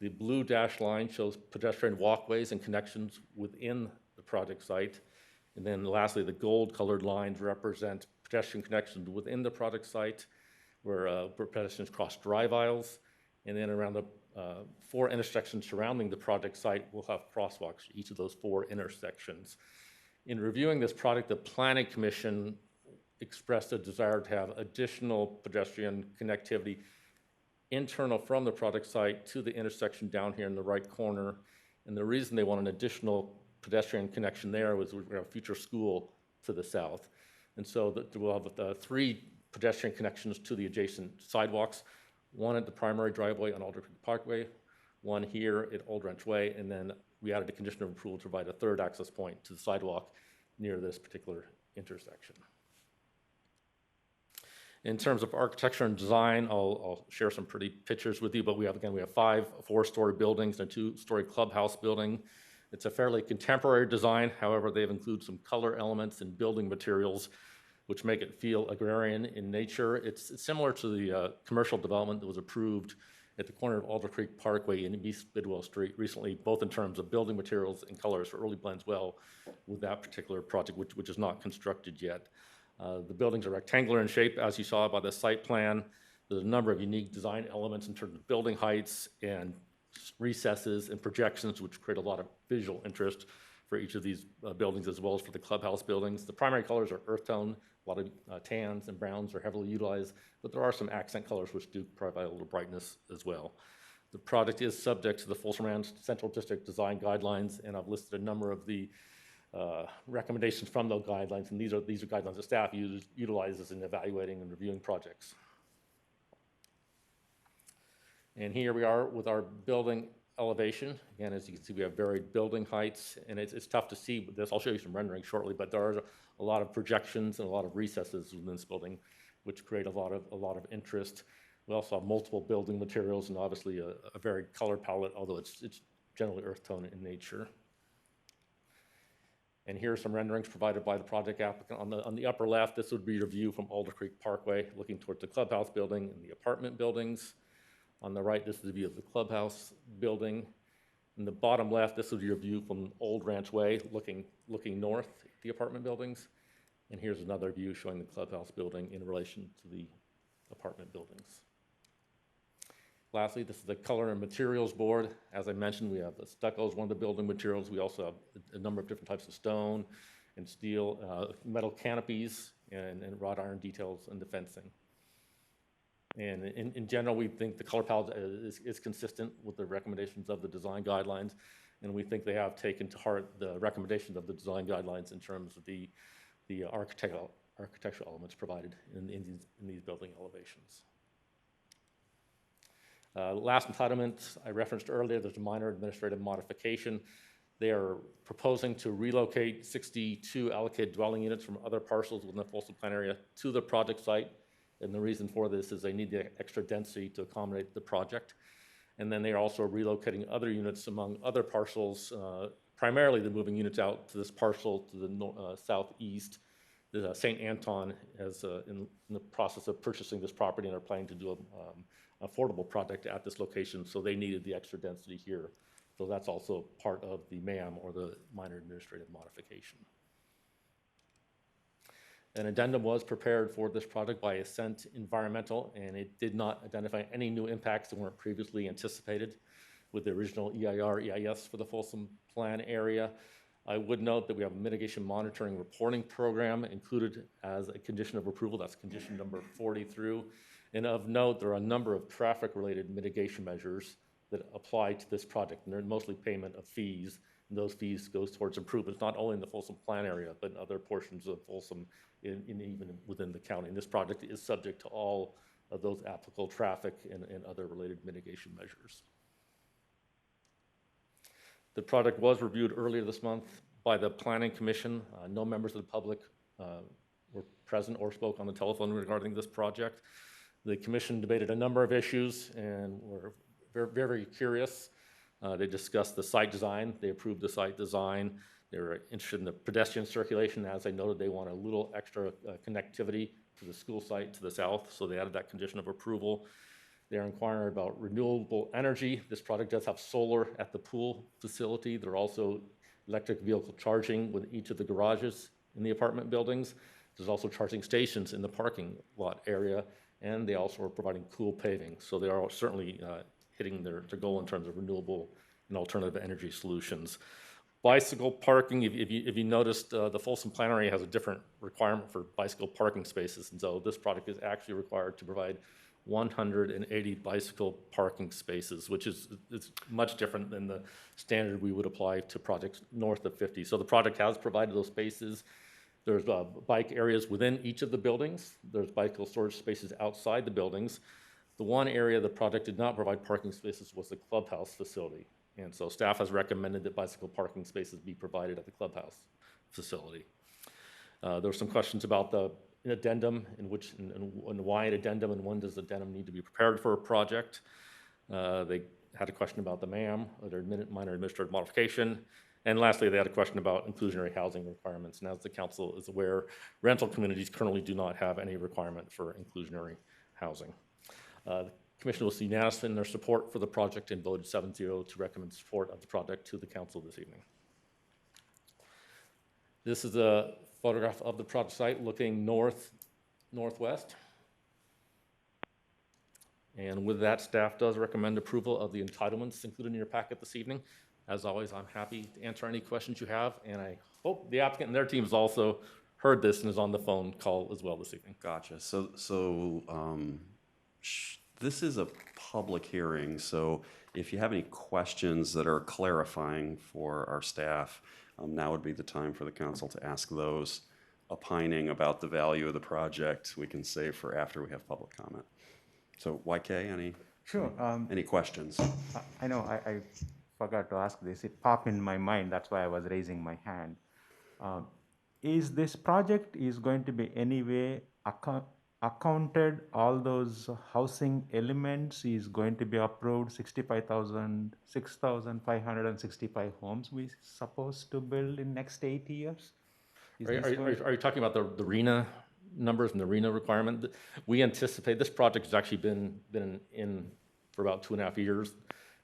The blue dashed line shows pedestrian walkways and connections within the project site. And then lastly, the gold colored lines represent pedestrian connections within the project site where pedestrians cross drive aisles. And then around the 4 intersections surrounding the project site, we'll have crosswalks for each of those 4 intersections. In reviewing this project, the Planning Commission expressed a desire to have additional pedestrian connectivity internal from the project site to the intersection down here in the right corner. And the reason they want an additional pedestrian connection there was we're going to have a future school to the south. And so we'll have 3 pedestrian connections to the adjacent sidewalks, one at the primary driveway on Alder Creek Parkway, one here at Old Ranch Way, and then we added a condition of approval to provide a 3rd access point to the sidewalk near this particular intersection. In terms of architecture and design, I'll share some pretty pictures with you, but we have 5 4-story buildings and a 2-story clubhouse building. It's a fairly contemporary design. However, they've included some color elements and building materials which make it feel agrarian in nature. It's similar to the commercial development that was approved at the corner of Alder Creek Parkway and East Bidwell Street recently, both in terms of building materials and colors for early blends well with that particular project, which is not constructed yet. The buildings are rectangular in shape, as you saw by the site plan. There's a number of unique design elements in terms of building heights and recesses and projections, which create a lot of visual interest for each of these buildings, as well as for the clubhouse buildings. The primary colors are earth tone. A lot of tans and browns are heavily utilized, but there are some accent colors which do provide a little brightness as well. The project is subject to the Folsom Central District Design Guidelines, and I've listed a number of the recommendations from those guidelines, and these are guidelines that staff utilizes in evaluating and reviewing projects. And here we are with our building elevation. Again, as you can see, we have varied building heights, and it's tough to see this. I'll show you some rendering shortly, but there are a lot of projections and a lot of recesses within this building, which create a lot of interest. We also have multiple building materials and obviously a varied color palette, although it's generally earth tone in nature. And here are some renderings provided by the project applicant. On the upper left, this would be a view from Alder Creek Parkway, looking towards the clubhouse building and the apartment buildings. On the right, this is a view of the clubhouse building. In the bottom left, this is your view from Old Ranch Way, looking north at the apartment buildings. And here's another view showing the clubhouse building in relation to the apartment buildings. Lastly, this is the color and materials board. As I mentioned, we have the stucco as one of the building materials. We also have a number of different types of stone and steel, metal canopies, and wrought iron details and the fencing. And in general, we think the color palette is consistent with the recommendations of the design guidelines, and we think they have taken to heart the recommendations of the design guidelines in terms of the architectural elements provided in these building elevations. Last entitlement I referenced earlier, there's a minor administrative modification. They are proposing to relocate 62 allocated dwelling units from other parcels within the Folsom Plan area to the project site. And the reason for this is they need the extra density to accommodate the project. And then they are also relocating other units among other parcels. Primarily, they're moving units out to this parcel to the southeast. St. Anton is in the process of purchasing this property and are planning to do an affordable project at this location, so they needed the extra density here. So that's also part of the MAM, or the minor administrative modification. An addendum was prepared for this project by Ascent Environmental, and it did not identify any new impacts that weren't previously anticipated with the original EIS for the Folsom Plan area. I would note that we have a mitigation monitoring reporting program included as a condition of approval. That's condition number 40 through. And of note, there are a number of traffic-related mitigation measures that apply to this project, and they're mostly payment of fees. And those fees goes towards improvements, not only in the Folsom Plan area, but in other portions of Folsom, even within the county. And this project is subject to all of those applicable traffic and other related mitigation measures. The project was reviewed earlier this month by the Planning Commission. No members of the public were present or spoke on the telephone regarding this project. The commission debated a number of issues and were very, very curious. They discussed the site design. They approved the site design. They were interested in the pedestrian circulation. As I noted, they want a little extra connectivity to the school site to the south, so they added that condition of approval. They're inquiring about renewable energy. This project does have solar at the pool facility. There are also electric vehicle charging with each of the garages in the apartment buildings. There's also charging stations in the parking lot area, and they also are providing cool paving. So they are certainly hitting their goal in terms of renewable and alternative energy solutions. Bicycle parking, if you noticed, the Folsom Plan area has a different requirement for bicycle parking spaces, and so this project is actually required to provide 180 bicycle parking spaces, which is much different than the standard we would apply to projects north of 50. So the project has provided those spaces. There's bike areas within each of the buildings. There's bicycle storage spaces outside the buildings. The one area the project did not provide parking spaces was the clubhouse facility. And so staff has recommended that bicycle parking spaces be provided at the clubhouse facility. There were some questions about the addendum and why an addendum and when does the addendum need to be prepared for a project. They had a question about the MAM, or minor administrative modification. And lastly, they had a question about inclusionary housing requirements. And as the council is aware, rental communities currently do not have any requirement for inclusionary housing. The Commission was unanimous in their support for the project and voted 7-0 to recommend support of the project to the council this evening. This is a photograph of the project site looking northwest. And with that, staff does recommend approval of the entitlements included in your packet this evening. As always, I'm happy to answer any questions you have, and I hope the applicant and their team has also heard this and is on the phone call as well this evening. Gotcha. This is a public hearing, so if you have any questions that are clarifying for our staff, now would be the time for the council to ask those. Opining about the value of the project, we can save for after we have public comment. So YK, any questions? I know I forgot to ask this. It popped in my mind. That's why I was raising my hand. Is this project is going to be anyway accounted, all those housing elements is going to be approved, 6,565 homes we supposed to build in next 8 years? Are you talking about the RENA numbers and the RENA requirement? We anticipate this project has actually been in for about 2.5 years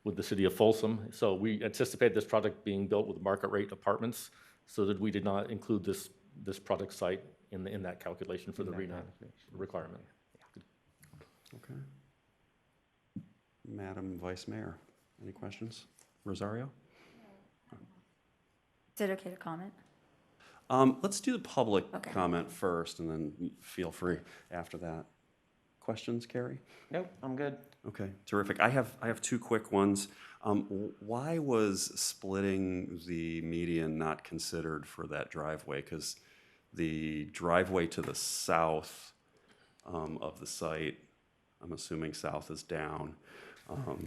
with the city of Folsom. So we anticipate this project being built with market rate apartments, so that we did not include this project site in that calculation for the RENA requirement. Okay. Madam Vice Mayor, any questions? Rosario? Is it okay to comment? Let's do the public comment first, and then feel free after that. Questions, Carrie? Nope, I'm good. Okay, terrific. I have two quick ones. Why was splitting the median not considered for that driveway? Because the driveway to the south of the site, I'm assuming south is down. Are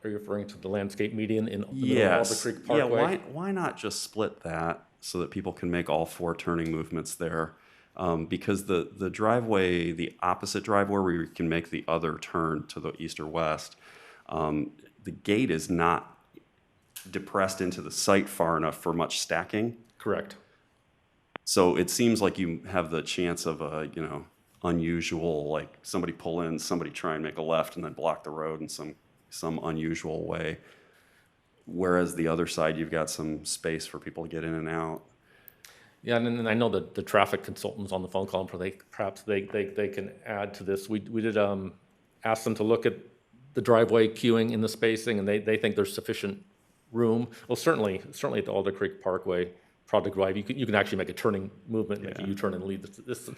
you referring to the landscape median in the middle of Alder Creek Parkway? Yeah, why not just split that so that people can make all 4 turning movements there? Because the driveway, the opposite driveway where you can make the other turn to the east or west, the gate is not depressed into the site far enough for much stacking. Correct. So it seems like you have the chance of a, unusual, like somebody pull in, somebody try and make a left and then block the road in some unusual way. Whereas the other side, you've got some space for people to get in and out. Yeah, and I know that the traffic consultants on the phone call, perhaps they can add to this. We did ask them to look at the driveway queuing in the spacing, and they think there's sufficient room. Well, certainly at the Alder Creek Parkway project drive, you can actually make a turning movement, make a U-turn and leave this.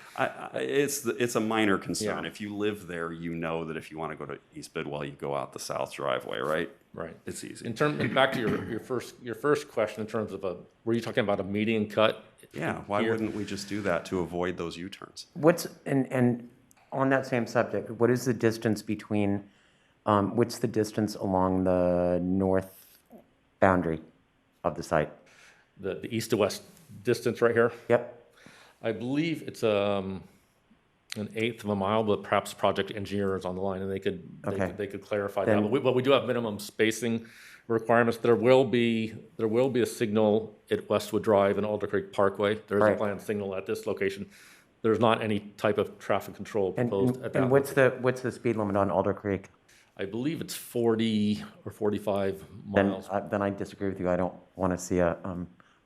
It's a minor concern. Yeah. If you live there, you know that if you want to go to East Bidwell, you go out the south driveway, right? Right. It's easy. Back to your first question in terms of were you talking about a median cut? Yeah. Why wouldn't we just do that to avoid those U-turns? And on that same subject, what is the distance between? What's the distance along the north boundary of the site? The east to west distance right here? Yep. I believe it's an 1/8 of a mile, but perhaps project engineer is on the line and they could clarify that. But we do have minimum spacing requirements. There will be a signal at Westwood Drive and Alder Creek Parkway. There is a planned signal at this location. There's not any type of traffic control proposed at that. And what's the speed limit on Alder Creek? I believe it's 40 or 45 miles. Then I disagree with you. I don't want to see a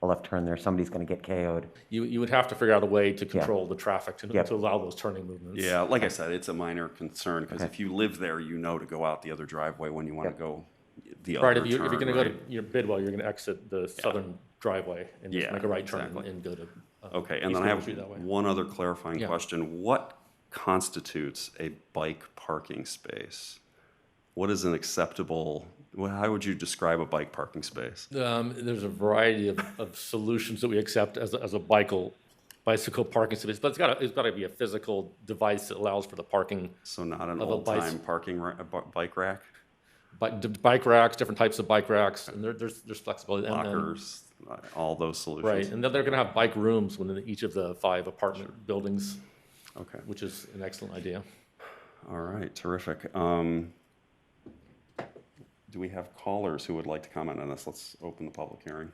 left turn there. Somebody's going to get KO'd. You would have to figure out a way to control the traffic to allow those turning movements. Yeah, like I said, it's a minor concern because if you live there, you know to go out the other driveway when you want to go the other Right, turn. if you're going to go to your Bidwell, you're going to exit the southern driveway and just make a right turn and go to Okay, and then I have one other clarifying question. What constitutes a bike parking space? What is an acceptable, how would you describe a bike parking space? There's a variety of solutions that we accept as a bicycle parking space, but it's got to be a physical device that allows for the parking. So not an old-time parking bike rack? Bike racks, different types of bike racks, and there's flexibility. Lockers, all those solutions. Right, and then they're going to have bike rooms within each of the 5 apartment buildings. Okay. Which is an excellent idea. All right, terrific. Do we have callers who would like to comment on this? Let's open the public hearing.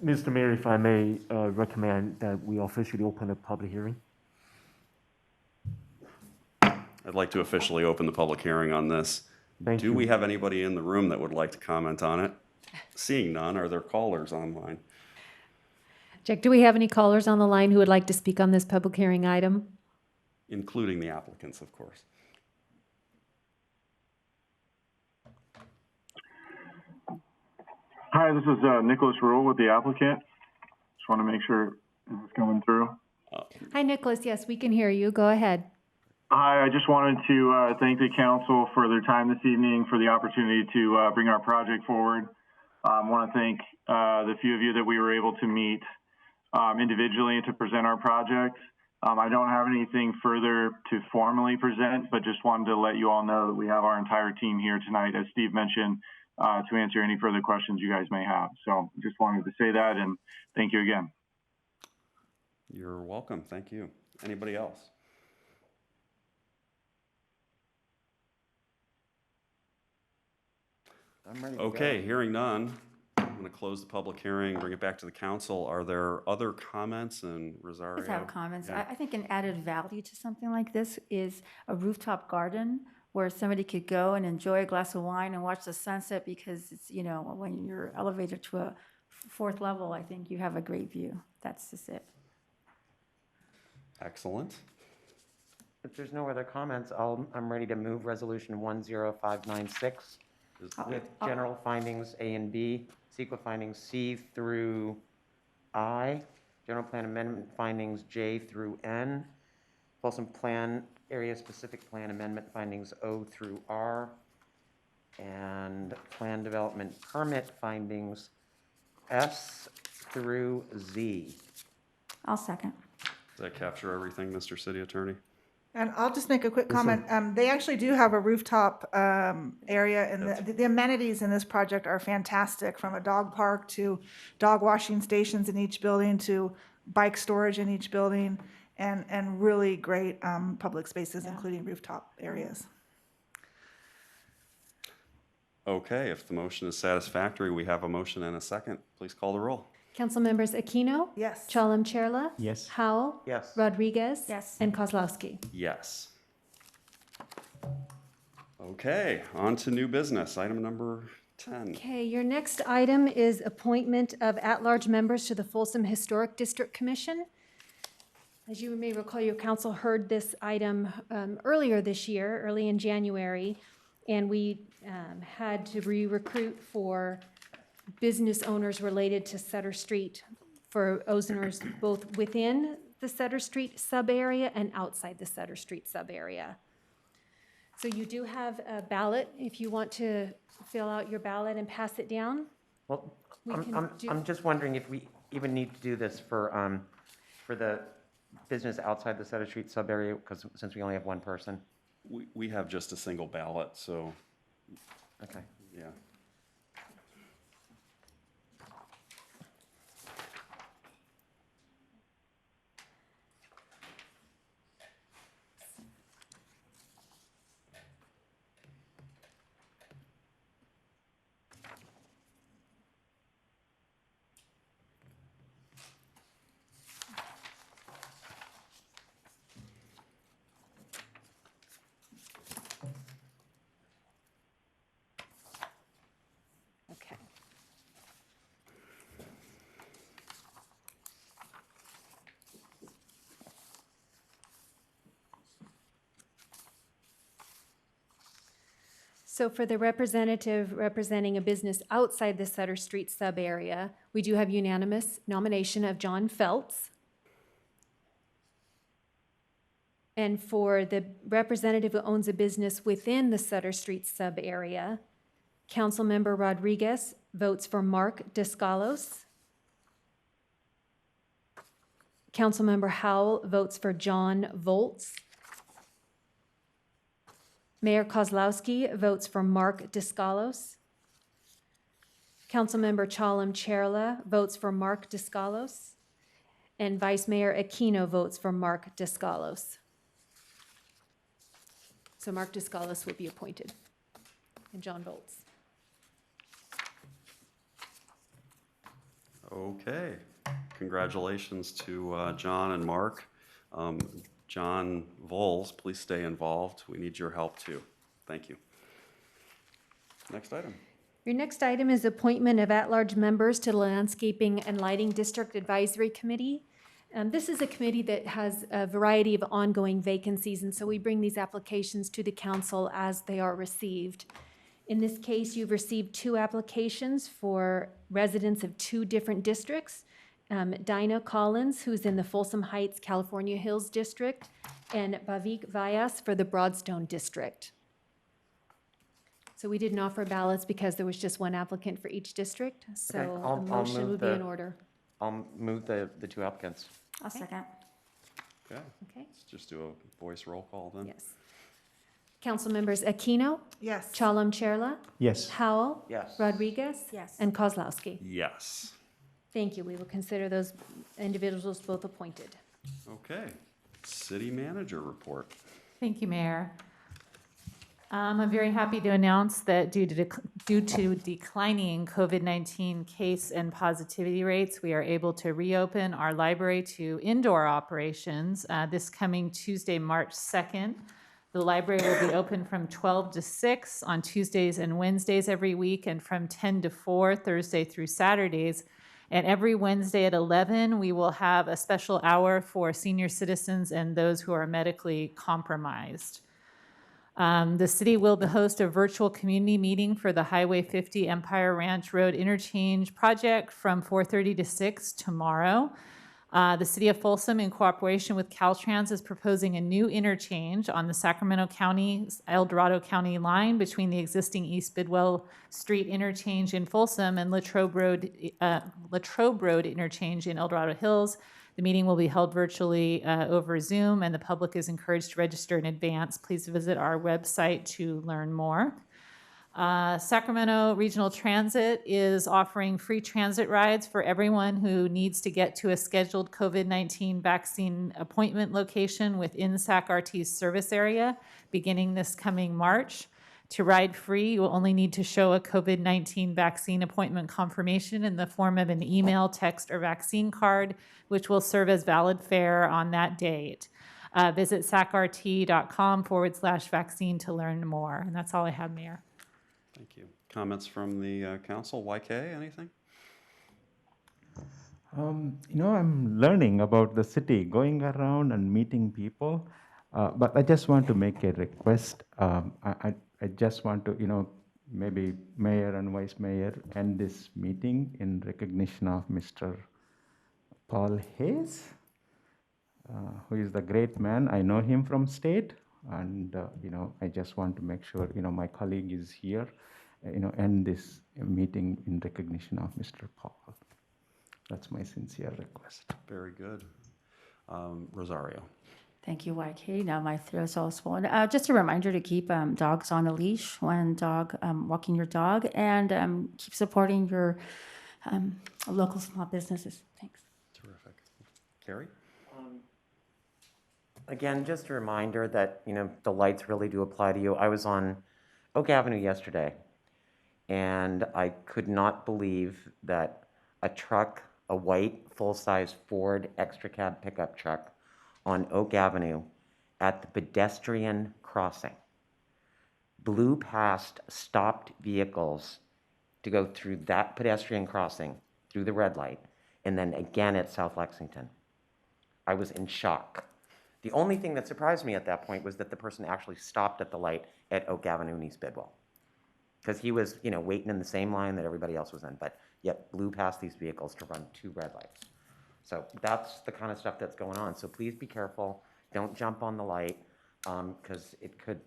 Mr. Mayor, if I may recommend that we officially open a public hearing. I'd like to officially open the public hearing on this. Do we have anybody in the room that would like to comment on it? Seeing none, are there callers online? Jack, do we have any callers on the line who would like to speak on this public hearing item? Including the applicants, of course. Hi, this is Nicholas Rule with the applicant. Just want to make sure this is coming through. Hi, Nicholas. Yes, we can hear you. Go ahead. Hi, I just wanted to thank the council for their time this evening, for the opportunity to bring our project forward. I want to thank the few of you that we were able to meet individually to present our project. I don't have anything further to formally present, but just wanted to let you all know that we have our entire team here tonight, as Steve mentioned, to answer any further questions you guys may have. So just wanted to say that, and thank you again. You're welcome. Thank you. Anybody else? I'm ready to Okay, go. hearing none. I'm going to close the public hearing, bring it back to the council. Are there other comments? And Rosario? Just have comments. Yeah. I think an added value to something like this is a rooftop garden where somebody could go and enjoy a glass of wine and watch the sunset, because it's, you know, when you're elevated to a 4th level, I think you have a great view. That's just it. Excellent. If there's no other comments, I'm ready to move resolution 10596 with general findings A and B, CEQA findings C through I, general plan amendment findings J through N, Folsom plan area specific plan amendment findings O through R, and plan development permit findings S through Z. I'll second. Does that capture everything, Mr. City Attorney? And I'll just make a quick comment. They actually do have a rooftop area, and the amenities in this project are fantastic, from a dog park to dog washing stations in each building to bike storage in each building, and really great public spaces, including rooftop areas. Okay, if the motion is satisfactory, we have a motion and a second. Please call the roll. Council members Aquino? Yes. Chalem-Cherla? Yes. Howell? Yes. Rodriguez? Yes. And Kozlowski? Yes. Okay, on to new business, item number 10. Okay, your next item is appointment of at-large members to the Folsom Historic District Commission. As you may recall, your council heard this item earlier this year, early in January, and we had to re-recruit for business owners related to Sutter Street, for owners both within the Sutter Street sub-area and outside the Sutter Street sub-area. So you do have a ballot if you want to fill out your ballot and pass it down. Well, I'm just wondering if we even need to do this for the business outside the Sutter Street sub-area, because since we only have one person. We have just a single ballot, so. Okay. Yeah. So for the representative representing a business outside the Sutter Street sub-area, we do have unanimous nomination of John Feltz. And for the representative who owns a business within the Sutter Street sub-area, Councilmember Rodriguez votes for Mark Descalos. Councilmember Howell votes for John Volz. Mayor Kozlowski votes for Mark Descalos. Councilmember Chalem Cherla votes for Mark Descalos. And Vice Mayor Aquino votes for Mark Descalos. So Mark Descalos will be appointed, and John Volz. Okay, congratulations to John and Mark. John Voles, please stay involved. We need your help too. Thank you. Next item. Your next item is appointment of at-large members to the Landscaping and Lighting District Advisory Committee. This is a committee that has a variety of ongoing vacancies, and so we bring these applications to the council as they are received. In this case, you've received 2 applications for residents of 2 different districts. Dinah Collins, who's in the Folsom Heights, California Hills District, and Bhavik Vyas for the Broadstone District. So we didn't offer ballots because there was just 1 applicant for each district, so Okay, a motion would be in order. I'll move the 2 applicants. I'll second. Okay. Okay. Let's just do a voice roll call then. Yes. Council members Aquino? Yes. Chalem Cherla? Yes. Howell? Yes. Rodriguez? Yes. And Kozlowski? Yes. Thank you. We will consider those individuals both appointed. Okay. City manager report. Thank you, Mayor. I'm very happy to announce that due to declining COVID-19 case and positivity rates, we are able to reopen our library to indoor operations this coming Tuesday, March 2nd. The library will be open from 12 to 6 on Tuesdays and Wednesdays every week, and from 10 to 4 Thursday through Saturdays. And every Wednesday at 11, we will have a special hour for senior citizens and those who are medically compromised. The city will host a virtual community meeting for the Highway 50 Empire Ranch Road Interchange project from 4:30 to 6 tomorrow. The city of Folsom, in cooperation with Caltrans, is proposing a new interchange on the Sacramento County, El Dorado County line between the existing East Bidwell Street interchange in Folsom and Latrobe Road interchange in El Dorado Hills. The meeting will be held virtually over Zoom, and the public is encouraged to register in advance. Please visit our website to learn more. Sacramento Regional Transit is offering free transit rides for everyone who needs to get to a scheduled COVID-19 vaccine appointment location within SACRT's service area beginning this coming March. To ride free, you will only need to show a COVID-19 vaccine appointment confirmation in the form of an email, text, or vaccine card, which will serve as valid fare on that date. Visit sacrt.com/vaccine to learn more. And that's all I have, Mayor. Thank you. Comments from the council? YK, anything? I'm learning about the city, going around and meeting people. But I just want to make a request. I just want to, maybe mayor and vice mayor end this meeting in recognition of Mr. Paul Hayes, who is the great man. I know him from state, and I just want to make sure, my colleague is here, end this meeting in recognition of Mr. Paul. That's my sincere request. Very good. Rosario. Thank you, YK. Now my throat's all swollen. Just a reminder to keep dogs on a leash when walking your dog, and keep supporting your local small businesses. Thanks. Terrific. Carrie? Again, just a reminder that, the lights really do apply to you. I was on Oak Avenue yesterday, and I could not believe that a truck, a white full-size Ford extra cab pickup truck on Oak Avenue at the pedestrian crossing blew past stopped vehicles to go through that pedestrian crossing through the red light, and then again at South Lexington. I was in shock. The only thing that surprised me at that point was that the person actually stopped at the light at Oak Avenue in East Bidwell. because he was, you know, waiting in the same line that everybody else was in, but yet blew past these vehicles to run 2 red lights. So that's the kind of stuff that's going on. So please be careful. Don't jump on the light, because it could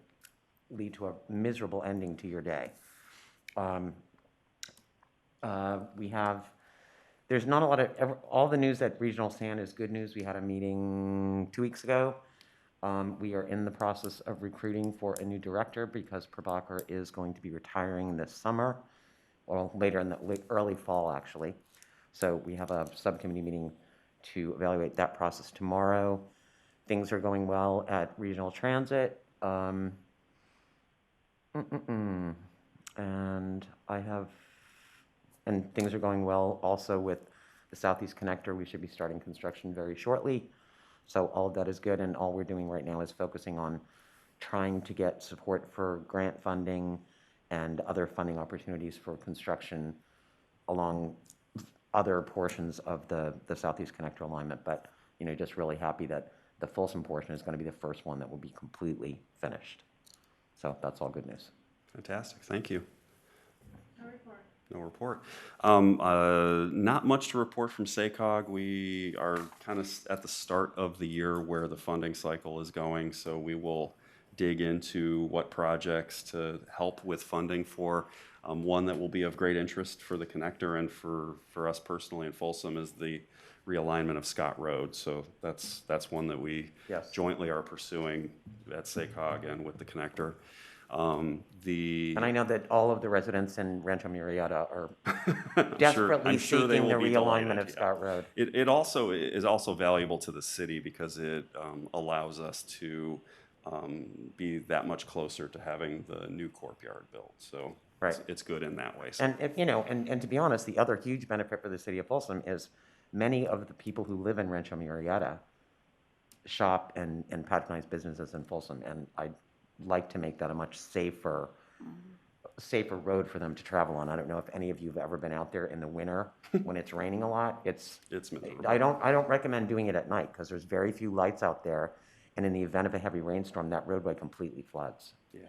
lead to a miserable ending to your day. There's not a lot of, all the news at Regional SAN is good news. We had a meeting 2 weeks ago. We are in the process of recruiting for a new director because Prabhakar is going to be retiring this summer, or later in the early fall, actually. So we have a subcommittee meeting to evaluate that process tomorrow. Things are going well at Regional Transit. And things are going well also with the Southeast Connector. We should be starting construction very shortly. So all of that is good, and all we're doing right now is focusing on trying to get support for grant funding and other funding opportunities for construction along other portions of the Southeast Connector alignment. But, you know, just really happy that the Folsom portion is going to be the first one that will be completely finished. So that's all good news. Fantastic, thank you. No report. Not much to report from SACOG. We are kind of at the start of the year where the funding cycle is going, so we will dig into what projects to help with funding for. One that will be of great interest for the connector and for us personally in Folsom is the realignment of Scott Road. So that's one that we jointly are pursuing at SACOG and with the connector. And I know that all of the residents in Rancho Murrieta are desperately seeking the realignment of Scott Road. It also is also valuable to the city because it allows us to be that much closer to having the new courtyard built. So it's good in that way. So. And if, you know, and to be honest, the other huge benefit for the city of Folsom is many of the people who live in Rancho Murrieta shop and patronize businesses in Folsom, and I'd like to make that a much safer road for them to travel on. I don't know if any of you have ever been out there in the winter when it's raining a lot. It's miserable. I don't recommend doing it at night because there's very few lights out there, and in the event of a heavy rainstorm, that roadway completely floods. Yeah.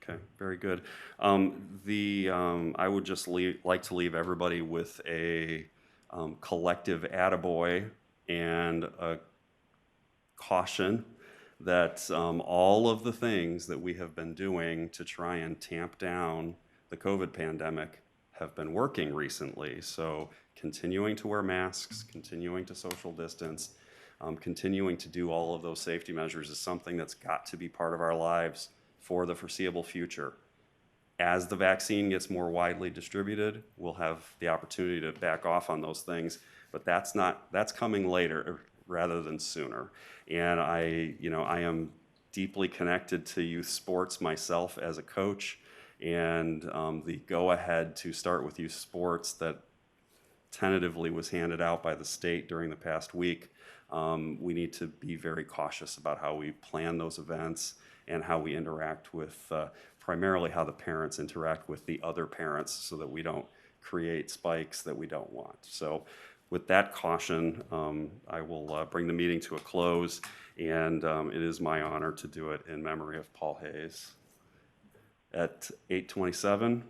Okay, very good. I would just like to leave everybody with a collective attaboy and a caution that all of the things that we have been doing to try and tamp down the COVID pandemic have been working recently. So continuing to wear masks, continuing to social distance, continuing to do all of those safety measures is something that's got to be part of our lives for the foreseeable future. As the vaccine gets more widely distributed, we'll have the opportunity to back off on those things, but that's coming later rather than sooner. And I am deeply connected to youth sports myself as a coach, and the go-ahead to start with youth sports that tentatively was handed out by the state during the past week. We need to be very cautious about how we plan those events and how we interact with, primarily how the parents interact with the other parents so that we don't create spikes that we don't want. So with that caution, I will bring the meeting to a close, and it is my honor to do it in memory of Paul Hayes. At 8:27,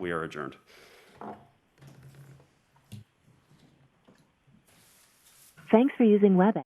we are adjourned. Thanks for using WebEx.